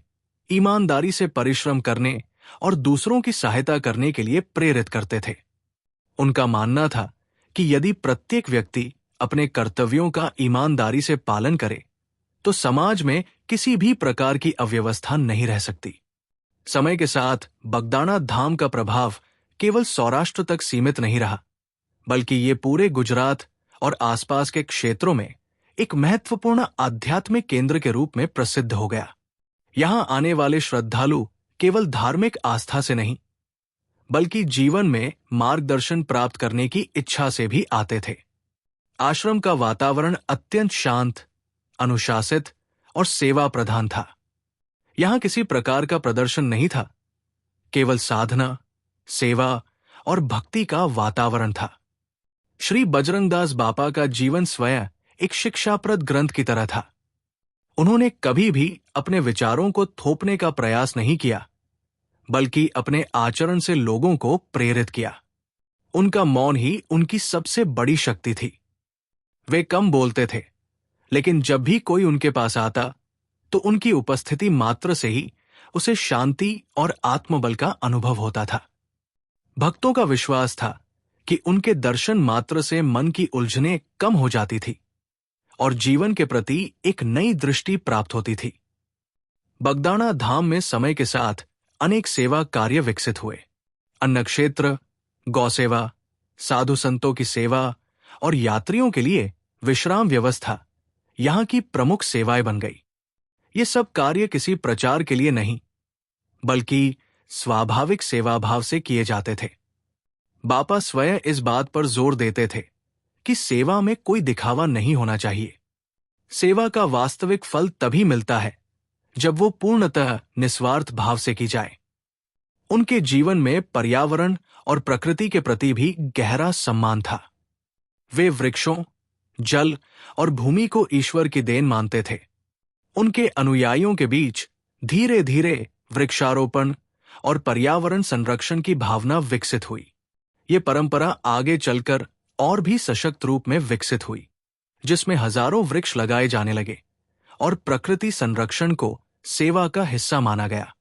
ईमानदारी से परिश्रम करने और दूसरों की सहायता करने के लिए प्रेरित करते थे। उनका मानना था कि यदि प्रत्येक व्यक्ति अपने कर्तव्यों का ईमानदारी से पालन करे, तो समाज में किसी भी प्रकार की अव्यवस्था नहीं रह सकती। समय के साथ बगदाना धाम का प्रभाव केवल सौराष्ट्र तक सीमित नहीं रहा, बल्कि ये पूरे गुजरात और आसपास के क्षेत्रों में एक महत्वपूर्ण आध्यात्मिक केंद्र के रूप में प्रसिद्ध हो गया। यहां आने वाले श्रद्धालु केवल धार्मिक आस्था से नहीं, बल्कि जीवन में मार्गदर्शन प्राप्त करने की इच्छा से भी आते थे। आश्रम का वातावरण अत्यंत शांत, अनुशासित और सेवा प्रधान था। यहां किसी प्रकार का प्रदर्शन नहीं था, केवल साधना, सेवा और भक्ति का वातावरण था। श्री बजरंगदास बापा का जीवन स्वयं एक शिक्षाप्रद ग्रंथ की तरह था। उन्होंने कभी भी अपने विचारों को थोपने का प्रयास नहीं किया, बल्कि अपने आचरण से लोगों को प्रेरित किया। उनका मौन ही उनकी सबसे बड़ी शक्ति थी। वे कम बोलते थे, लेकिन जब भी कोई उनके पास आता तो उनकी उपस्थिति मात्र से ही उसे शांति और आत्मबल का अनुभव होता था। भक्तों का विश्वास था कि उनके दर्शन मात्र से मन की उलझनें कम हो जाती थी और जीवन के प्रति एक नई दृष्टि प्राप्त होती थी। बगदाना धाम में समय के साथ अनेक सेवा कार्य विकसित हुए। अन्न क्षेत्र, गौ सेवा, साधु संतों की सेवा और यात्रियों के लिए विश्राम व्यवस्था यहां की प्रमुख सेवाएं बन गई। ये सब कार्य किसी प्रचार के लिए नहीं, बल्कि स्वाभाविक सेवाभाव से किए जाते थे। बापा स्वयं इस बात पर जोर देते थे कि सेवा में कोई दिखावा नहीं होना चाहिए। सेवा का वास्तविक फल तभी मिलता है जब वो पूर्णतः निस्वार्थ भाव से की जाए। उनके जीवन में पर्यावरण और प्रकृति के प्रति भी गहरा सम्मान था। वे वृक्षों, जल और भूमि को ईश्वर की देन मानते थे। उनके अनुयायियों के बीच धीरे धीरे वृक्षारोपण और पर्यावरण संरक्षण की भावना विकसित हुई। ये परंपरा आगे चलकर और भी सशक्त रूप में विकसित हुई, जिसमें हजारों वृक्ष लगाए जाने लगे और प्रकृति संरक्षण को सेवा का हिस्सा माना गया।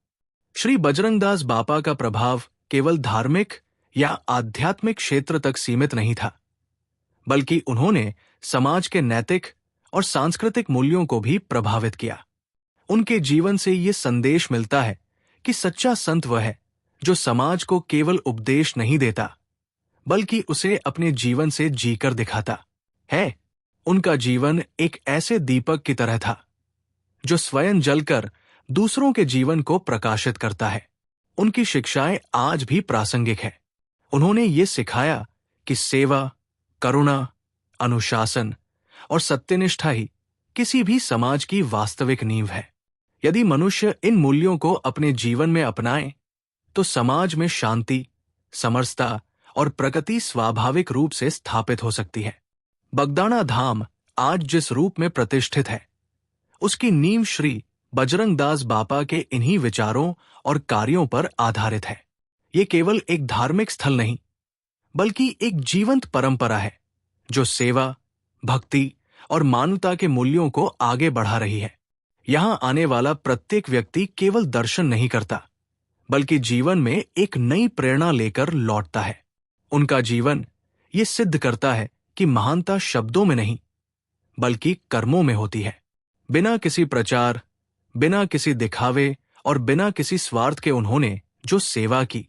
श्री बजरंगदास बापा का प्रभाव केवल धार्मिक या आध्यात्मिक क्षेत्र तक सीमित नहीं था, बल्कि उन्होंने समाज के नैतिक और सांस्कृतिक मूल्यों को भी प्रभावित किया। उनके जीवन से ये संदेश मिलता है कि सच्चा संत वह है जो समाज को केवल उपदेश नहीं देता, बल्कि उसे अपने जीवन से जीकर दिखाता है। उनका जीवन एक ऐसे दीपक की तरह था जो स्वयं जलकर दूसरों के जीवन को प्रकाशित करता है। उनकी शिक्षाएं आज भी प्रासंगिक है। उन्होंने ये सिखाया कि सेवा, करुणा, अनुशासन और सत्यनिष्ठा ही किसी भी समाज की वास्तविक नींव है। यदि मनुष्य इन मूल्यों को अपने जीवन में अपनाए तो समाज में शांति, समरसता और प्रगति स्वाभाविक रूप से स्थापित हो सकती है। बगदाना धाम आज जिस रूप में प्रतिष्ठित है, उसकी नींव श्री बजरंगदास बापा के इन्हीं विचारों और कार्यों पर आधारित है। ये केवल एक धार्मिक स्थल नहीं, बल्कि एक जीवंत परंपरा है जो सेवा, भक्ति और मानवता के मूल्यों को आगे बढ़ा रही है। यहां आने वाला प्रत्येक व्यक्ति केवल दर्शन नहीं करता, बल्कि जीवन में एक नई प्रेरणा लेकर लौटता है। उनका जीवन ये सिद्ध करता है कि महानता शब्दों में नहीं, बल्कि कर्मों में होती है। बिना किसी प्रचार, बिना किसी दिखावे और बिना किसी स्वार्थ के उन्होंने जो सेवा की,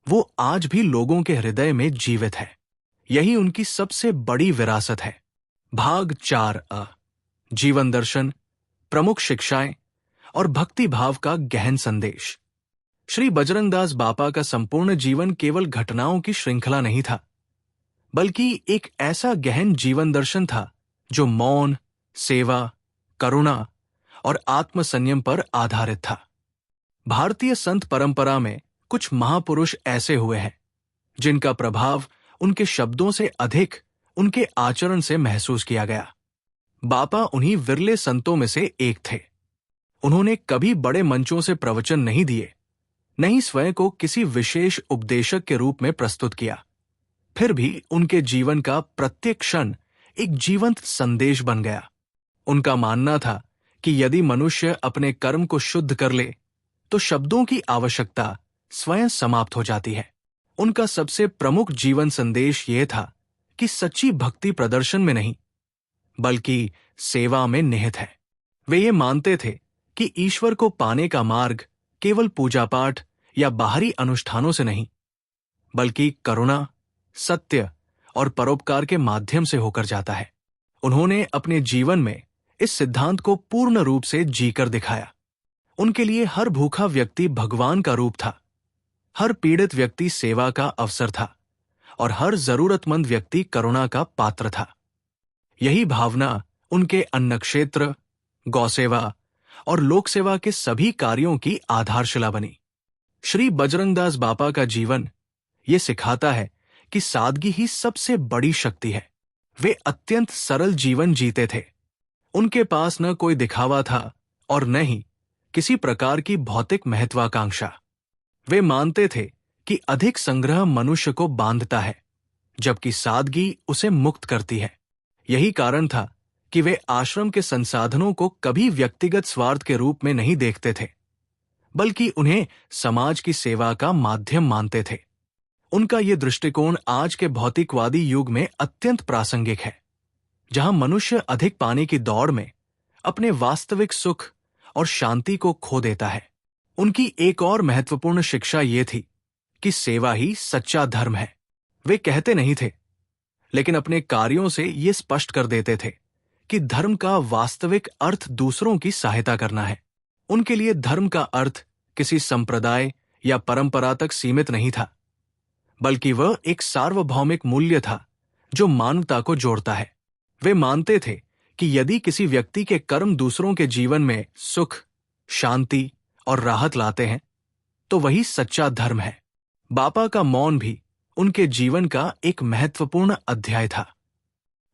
वो आज भी लोगों के हृदय में जीवित है। यही उनकी सबसे बड़ी विरासत है। भाग 4 जीवन दर्शन, प्रमुख शिक्षाएं और भक्ति भाव का गहन संदेश। श्री बजरंगदास बापा का संपूर्ण जीवन केवल घटनाओं की श्रृंखला नहीं था, बल्कि एक ऐसा गहन जीवन दर्शन था जो मौन, सेवा, करुणा और आत्मसंयम पर आधारित था। भारतीय संत परंपरा में कुछ महापुरुष ऐसे हुए हैं जिनका प्रभाव उनके शब्दों से अधिक उनके आचरण से महसूस किया गया। बापा उन्हीं विरले संतों में से एक थे। उन्होंने कभी बड़े मंचों से प्रवचन नहीं दिए, नहीं स्वयं को किसी विशेष उपदेशक के रूप में प्रस्तुत किया। फिर भी उनके जीवन का प्रत्येक क्षण एक जीवंत संदेश बन गया। उनका मानना था कि यदि मनुष्य अपने कर्म को शुद्ध कर ले तो शब्दों की आवश्यकता स्वयं समाप्त हो जाती है। उनका सबसे प्रमुख जीवन संदेश यह था कि सच्ची भक्ति प्रदर्शन में नहीं, बल्कि सेवा में निहित है। वे ये मानते थे कि ईश्वर को पाने का मार्ग केवल पूजा पाठ या बाहरी अनुष्ठानों से नहीं, बल्कि करुणा, सत्य और परोपकार के माध्यम से होकर जाता है। उन्होंने अपने जीवन में इस सिद्धांत को पूर्ण रूप से जीकर दिखाया। उनके लिए हर भूखा व्यक्ति भगवान का रूप था, हर पीड़ित व्यक्ति सेवा का अवसर था और हर जरूरतमंद व्यक्ति करुणा का पात्र था। यही भावना उनके अन्न क्षेत्र, गौसेवा और लोक सेवा के सभी कार्यों की आधारशिला बनी। श्री बजरंगदास बापा का जीवन ये सिखाता है कि सादगी ही सबसे बड़ी शक्ति है। वे अत्यंत सरल जीवन जीते थे। उनके पास न कोई दिखावा था और न ही किसी प्रकार की भौतिक महत्वाकांक्षा। वे मानते थे कि अधिक संग्रह मनुष्य को बांधता है, जबकि सादगी उसे मुक्त करती है। यही कारण था कि वे आश्रम के संसाधनों को कभी व्यक्तिगत स्वार्थ के रूप में नहीं देखते थे, बल्कि उन्हें समाज की सेवा का माध्यम मानते थे। उनका ये दृष्टिकोण आज के भौतिकवादी युग में अत्यंत प्रासंगिक है, जहां मनुष्य अधिक पाने की दौड़ में अपने वास्तविक सुख और शांति को खो देता है। उनकी एक और महत्वपूर्ण शिक्षा ये थी कि सेवा ही सच्चा धर्म है। वे कहते नहीं थे, लेकिन अपने कार्यों से ये स्पष्ट कर देते थे कि धर्म का वास्तविक अर्थ दूसरों की सहायता करना है। उनके लिए धर्म का अर्थ किसी संप्रदाय या परंपरा तक सीमित नहीं था, बल्कि वह एक सार्वभौमिक मूल्य था जो मानवता को जोड़ता है। वे मानते थे कि यदि किसी व्यक्ति के कर्म दूसरों के जीवन में सुख, शांति और राहत लाते हैं, तो वही सच्चा धर्म है। बापा का मौन भी उनके जीवन का एक महत्वपूर्ण अध्याय था।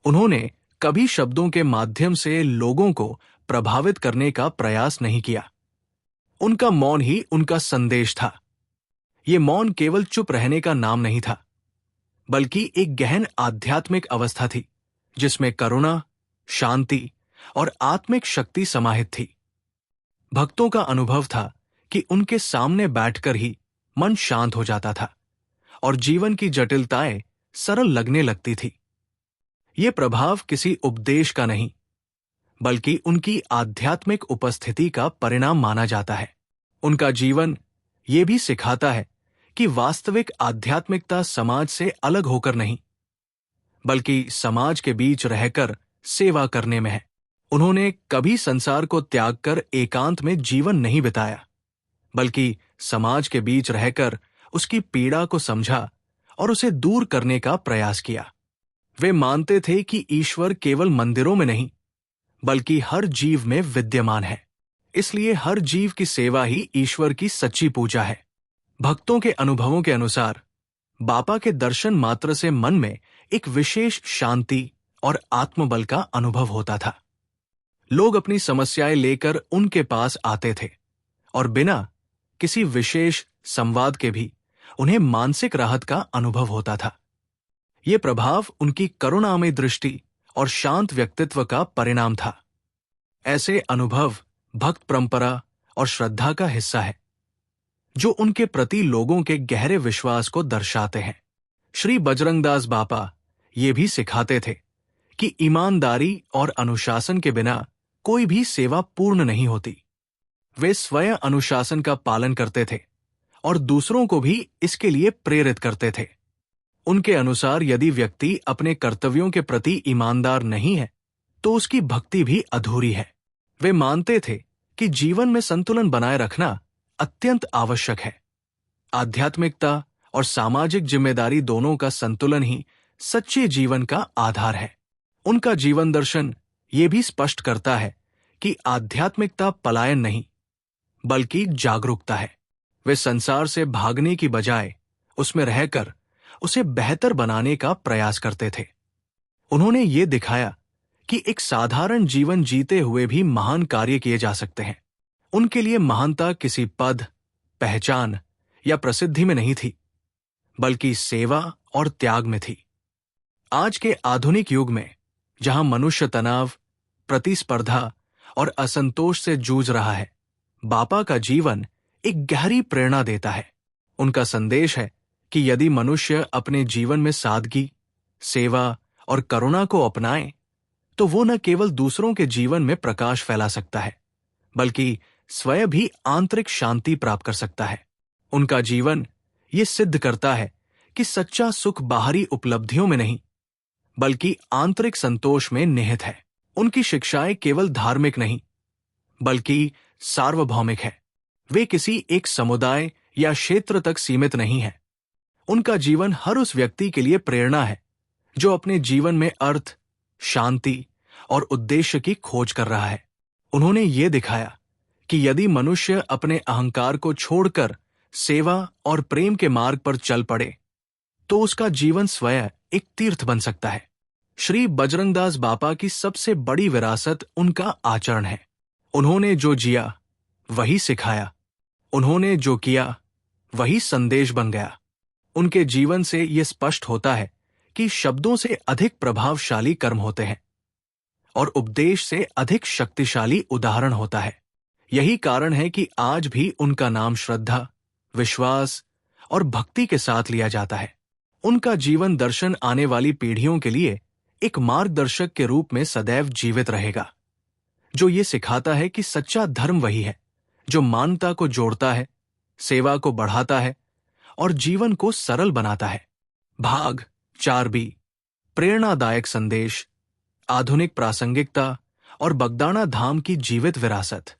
उन्होंने कभी शब्दों के माध्यम से लोगों को प्रभावित करने का प्रयास नहीं किया। उनका मौन ही उनका संदेश था। ये मौन केवल चुप रहने का नाम नहीं था, बल्कि एक गहन आध्यात्मिक अवस्था थी, जिसमें करुणा, शांति और आत्मिक शक्ति समाहित थी। भक्तों का अनुभव था कि उनके सामने बैठकर ही मन शांत हो जाता था और जीवन की जटिलताएं सरल लगने लगती थी। ये प्रभाव किसी उपदेश का नहीं, बल्कि उनकी आध्यात्मिक उपस्थिति का परिणाम माना जाता है। उनका जीवन ये भी सिखाता है कि वास्तविक आध्यात्मिकता समाज से अलग होकर नहीं, बल्कि समाज के बीच रहकर सेवा करने में है। उन्होंने कभी संसार को त्याग कर एकांत में जीवन नहीं बिताया, बल्कि समाज के बीच रहकर उसकी पीड़ा को समझा और उसे दूर करने का प्रयास किया। वे मानते थे कि ईश्वर केवल मंदिरों में नहीं, बल्कि हर जीव में विद्यमान है। इसलिए हर जीव की सेवा ही ईश्वर की सच्ची पूजा है। भक्तों के अनुभवों के अनुसार बापा के दर्शन मात्र से मन में एक विशेष शांति और आत्मबल का अनुभव होता था। लोग अपनी समस्याएं लेकर उनके पास आते थे और बिना किसी विशेष संवाद के भी उन्हें मानसिक राहत का अनुभव होता था। ये प्रभाव उनकी करुणामय दृष्टि और शांत व्यक्तित्व का परिणाम था। ऐसे अनुभव भक्त परंपरा और श्रद्धा का हिस्सा है, जो उनके प्रति लोगों के गहरे विश्वास को दर्शाते हैं। श्री बजरंगदास बापा ये भी सिखाते थे कि ईमानदारी और अनुशासन के बिना कोई भी सेवा पूर्ण नहीं होती। वे स्वयं अनुशासन का पालन करते थे और दूसरों को भी इसके लिए प्रेरित करते थे। उनके अनुसार यदि व्यक्ति अपने कर्तव्यों के प्रति ईमानदार नहीं है, तो उसकी भक्ति भी अधूरी है। वे मानते थे कि जीवन में संतुलन बनाए रखना अत्यंत आवश्यक है। आध्यात्मिकता और सामाजिक जिम्मेदारी दोनों का संतुलन ही सच्चे जीवन का आधार है। उनका जीवन दर्शन ये भी स्पष्ट करता है कि आध्यात्मिकता पलायन नहीं, बल्कि जागरूकता है। वे संसार से भागने की बजाय उसमें रहकर उसे बेहतर बनाने का प्रयास करते थे। उन्होंने ये दिखाया कि एक साधारण जीवन जीते हुए भी महान कार्य किए जा सकते हैं। उनके लिए महानता किसी पद, पहचान या प्रसिद्धि में नहीं थी, बल्कि सेवा और त्याग में थी। आज के आधुनिक युग में, जहां मनुष्य तनाव, प्रतिस्पर्धा और असंतोष से जूझ रहा है, बापा का जीवन एक गहरी प्रेरणा देता है। उनका संदेश है कि यदि मनुष्य अपने जीवन में सादगी, सेवा और करुणा को अपनाए, तो वो न केवल दूसरों के जीवन में प्रकाश फैला सकता है, बल्कि स्वयं भी आंतरिक शांति प्राप्त कर सकता है। उनका जीवन ये सिद्ध करता है कि सच्चा सुख बाहरी उपलब्धियों में नहीं, बल्कि आंतरिक संतोष में निहित है। उनकी शिक्षाएं केवल धार्मिक नहीं, बल्कि सार्वभौमिक है। वे किसी एक समुदाय या क्षेत्र तक सीमित नहीं है। उनका जीवन हर उस व्यक्ति के लिए प्रेरणा है जो अपने जीवन में अर्थ, शांति और उद्देश्य की खोज कर रहा है। उन्होंने ये दिखाया कि यदि मनुष्य अपने अहंकार को छोड़कर सेवा और प्रेम के मार्ग पर चल पड़े, तो उसका जीवन स्वयं एक तीर्थ बन सकता है। श्री बजरंगदास बापा की सबसे बड़ी विरासत उनका आचरण है। उन्होंने जो जिया वही सिखाया, उन्होंने जो किया वही संदेश बन गया। उनके जीवन से यह स्पष्ट होता है कि शब्दों से अधिक प्रभावशाली कर्म होते हैं और उपदेश से अधिक शक्तिशाली उदाहरण होता है। यही कारण है कि आज भी उनका नाम श्रद्धा, विश्वास और भक्ति के साथ लिया जाता है। उनका जीवन दर्शन आने वाली पीढ़ियों के लिए एक मार्गदर्शक के रूप में सदैव जीवित रहेगा, जो ये सिखाता है कि सच्चा धर्म वही है जो मानवता को जोड़ता है, सेवा को बढ़ाता है और जीवन को सरल बनाता है। भाग 4b, प्रेरणादायक संदेश, आधुनिक प्रासंगिकता और बगदाना धाम की जीवित विरासत।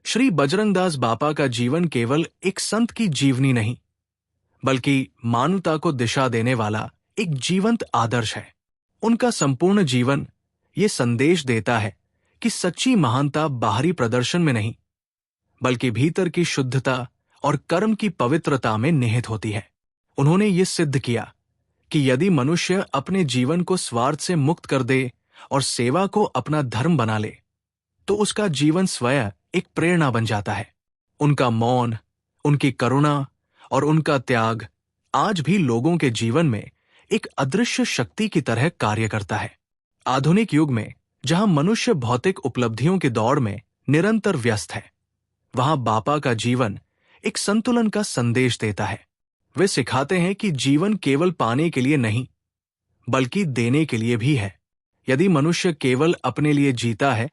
श्री बजरंगदास बापा का जीवन केवल एक संत की जीवनी नहीं, बल्कि मानवता को दिशा देने वाला एक जीवंत आदर्श है। उनका संपूर्ण जीवन ये संदेश देता है कि सच्ची महानता बाहरी प्रदर्शन में नहीं, बल्कि भीतर की शुद्धता और कर्म की पवित्रता में निहित होती है। उन्होंने ये सिद्ध किया कि यदि मनुष्य अपने जीवन को स्वार्थ से मुक्त कर दे और सेवा को अपना धर्म बना ले, तो उसका जीवन स्वयं एक प्रेरणा बन जाता है। उनका मौन, उनकी करुणा और उनका त्याग आज भी लोगों के जीवन में एक अदृश्य शक्ति की तरह कार्य करता है। आधुनिक युग में जहां मनुष्य भौतिक उपलब्धियों की दौड़ में निरंतर व्यस्त है, वहां बापा का जीवन एक संतुलन का संदेश देता है। वे सिखाते हैं कि जीवन केवल पाने के लिए नहीं, बल्कि देने के लिए भी है। यदि मनुष्य केवल अपने लिए जीता है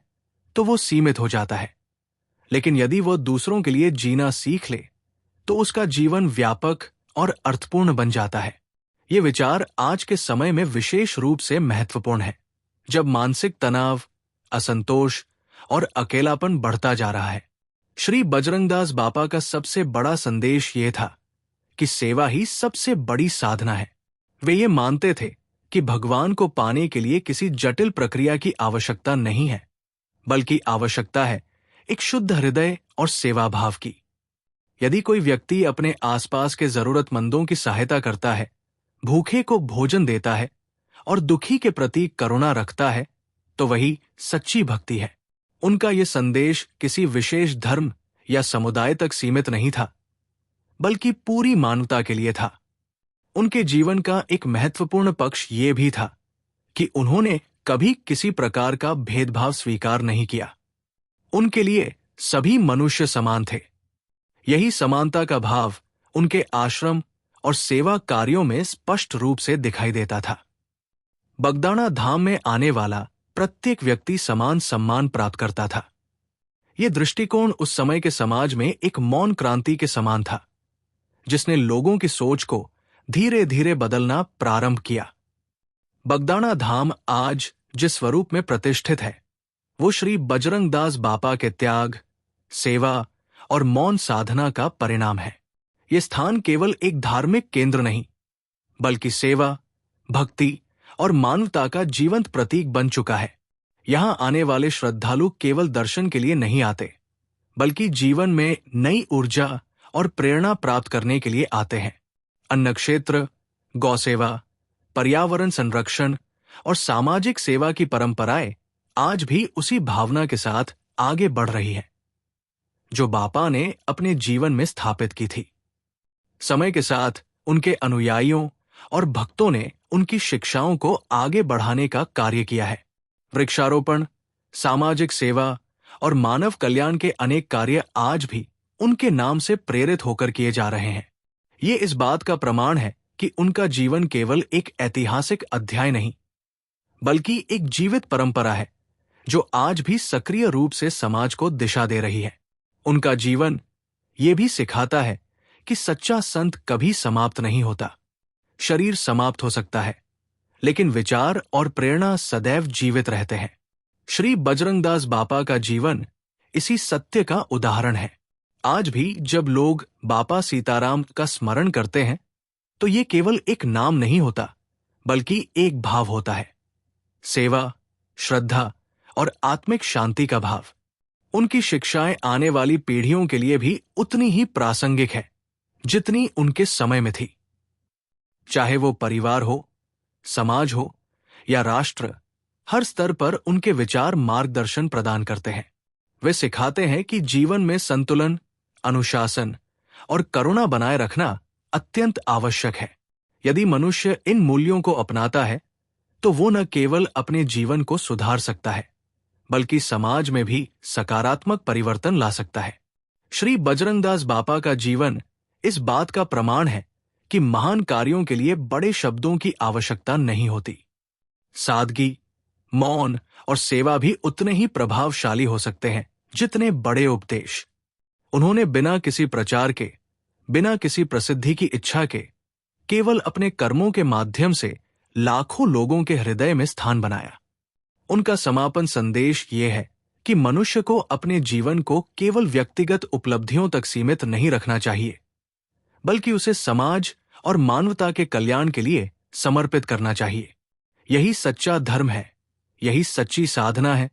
तो वो सीमित हो जाता है, लेकिन यदि वो दूसरों के लिए जीना सीख ले तो उसका जीवन व्यापक और अर्थपूर्ण बन जाता है। ये विचार आज के समय में विशेष रूप से महत्वपूर्ण है, जब मानसिक तनाव, असंतोष और अकेलापन बढ़ता जा रहा है। श्री बजरंगदास बापा का सबसे बड़ा संदेश ये था कि सेवा ही सबसे बड़ी साधना है। वे ये मानते थे कि भगवान को पाने के लिए किसी जटिल प्रक्रिया की आवश्यकता नहीं है, बल्कि आवश्यकता है एक शुद्ध हृदय और सेवा भाव की। यदि कोई व्यक्ति अपने आसपास के जरूरतमंदों की सहायता करता है, भूखे को भोजन देता है और दुखी के प्रति करुणा रखता है, तो वही सच्ची भक्ति है। उनका ये संदेश किसी विशेष धर्म या समुदाय तक सीमित नहीं था, बल्कि पूरी मानवता के लिए था। उनके जीवन का एक महत्वपूर्ण पक्ष ये भी था कि उन्होंने कभी किसी प्रकार का भेदभाव स्वीकार नहीं किया। उनके लिए सभी मनुष्य समान थे। यही समानता का भाव उनके आश्रम और सेवा कार्यों में स्पष्ट रूप से दिखाई देता था। बगदाना धाम में आने वाला प्रत्येक व्यक्ति समान सम्मान प्राप्त करता था। यह दृष्टिकोण उस समय के समाज में एक मौन क्रांति के समान था, जिसने लोगों की सोच को धीरे धीरे बदलना प्रारंभ किया। बगदाना धाम आज जिस स्वरूप में प्रतिष्ठित है, वो श्री बजरंगदास बापा के त्याग, सेवा और मौन साधना का परिणाम है। ये स्थान केवल एक धार्मिक केंद्र नहीं, बल्कि सेवा, भक्ति और मानवता का जीवंत प्रतीक बन चुका है। यहां आने वाले श्रद्धालु केवल दर्शन के लिए नहीं आते, बल्कि जीवन में नई ऊर्जा और प्रेरणा प्राप्त करने के लिए आते हैं। अन्न क्षेत्र, गौसेवा, पर्यावरण संरक्षण और सामाजिक सेवा की परंपराएं आज भी उसी भावना के साथ आगे बढ़ रही है, जो बापा ने अपने जीवन में स्थापित की थी। समय के साथ उनके अनुयायियों और भक्तों ने उनकी शिक्षाओं को आगे बढ़ाने का कार्य किया है। वृक्षारोपण, सामाजिक सेवा और मानव कल्याण के अनेक कार्य आज भी उनके नाम से प्रेरित होकर किए जा रहे हैं। ये इस बात का प्रमाण है कि उनका जीवन केवल एक ऐतिहासिक अध्याय नहीं, बल्कि एक जीवित परंपरा है जो आज भी सक्रिय रूप से समाज को दिशा दे रही है। उनका जीवन ये भी सिखाता है कि सच्चा संत कभी समाप्त नहीं होता। शरीर समाप्त हो सकता है, लेकिन विचार और प्रेरणा सदैव जीवित रहते हैं। श्री बजरंगदास बापा का जीवन इसी सत्य का उदाहरण है। आज भी जब लोग बापा सीताराम का स्मरण करते हैं, तो ये केवल एक नाम नहीं होता, बल्कि एक भाव होता है, सेवा, श्रद्धा और आत्मिक शांति का भाव। उनकी शिक्षाएं आने वाली पीढ़ियों के लिए भी उतनी ही प्रासंगिक है जितनी उनके समय में थी। चाहे वो परिवार हो, समाज हो या राष्ट्र, हर स्तर पर उनके विचार मार्गदर्शन प्रदान करते हैं। वे सिखाते हैं कि जीवन में संतुलन, अनुशासन और करुणा बनाए रखना अत्यंत आवश्यक है। यदि मनुष्य इन मूल्यों को अपनाता है तो वो न केवल अपने जीवन को सुधार सकता है बल्कि समाज में भी सकारात्मक परिवर्तन ला सकता है। श्री बजरंगदास बापा का जीवन इस बात का प्रमाण है कि महान कार्यों के लिए बड़े शब्दों की आवश्यकता नहीं होती। सादगी, मौन और सेवा भी उतने ही प्रभावशाली हो सकते हैं जितने बड़े उपदेश। उन्होंने बिना किसी प्रचार के, बिना किसी प्रसिद्धि की इच्छा के, केवल अपने कर्मों के माध्यम से लाखों लोगों के हृदय में स्थान बनाया। उनका समापन संदेश ये है कि मनुष्य को अपने जीवन को केवल व्यक्तिगत उपलब्धियों तक सीमित नहीं रखना चाहिए, बल्कि उसे समाज और मानवता के कल्याण के लिए समर्पित करना चाहिए। यही सच्चा धर्म है, यही सच्ची साधना है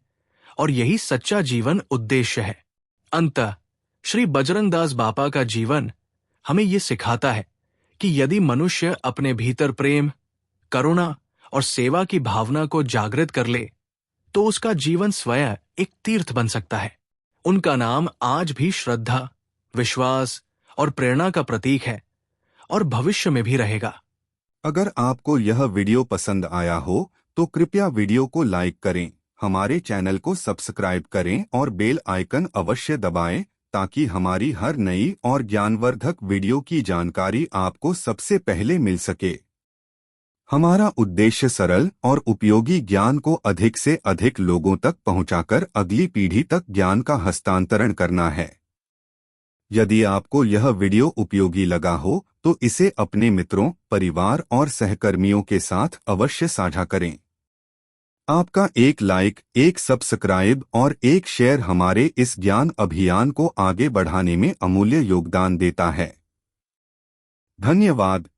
और यही सच्चा जीवन उद्देश्य है। अंततः श्री बजरंगदास बापा का जीवन हमें ये सिखाता है कि यदि मनुष्य अपने भीतर प्रेम, करुणा और सेवा की भावना को जागृत कर ले तो उसका जीवन स्वयं एक तीर्थ बन सकता है। उनका नाम आज भी श्रद्धा, विश्वास और प्रेरणा का प्रतीक है और भविष्य में भी रहेगा। अगर आपको यह वीडियो पसंद आया हो तो कृपया वीडियो को लाइक करें, हमारे चैनल को सब्सक्राइब करें और बेल आइकन अवश्य दबाएं ताकि हमारी हर नई और ज्ञानवर्धक वीडियो की जानकारी आपको सबसे पहले मिल सके। हमारा उद्देश्य सरल और उपयोगी ज्ञान को अधिक से अधिक लोगों तक पहुंचाकर अगली पीढ़ी तक ज्ञान का हस्तांतरण करना है। यदि आपको यह वीडियो उपयोगी लगा हो तो इसे अपने मित्रों, परिवार और सहकर्मियों के साथ अवश्य साझा करें। आपका एक लाइक, एक सब्सक्राइब और एक शेयर हमारे इस ज्ञान अभियान को आगे बढ़ाने में अमूल्य योगदान देता है। धन्यवाद।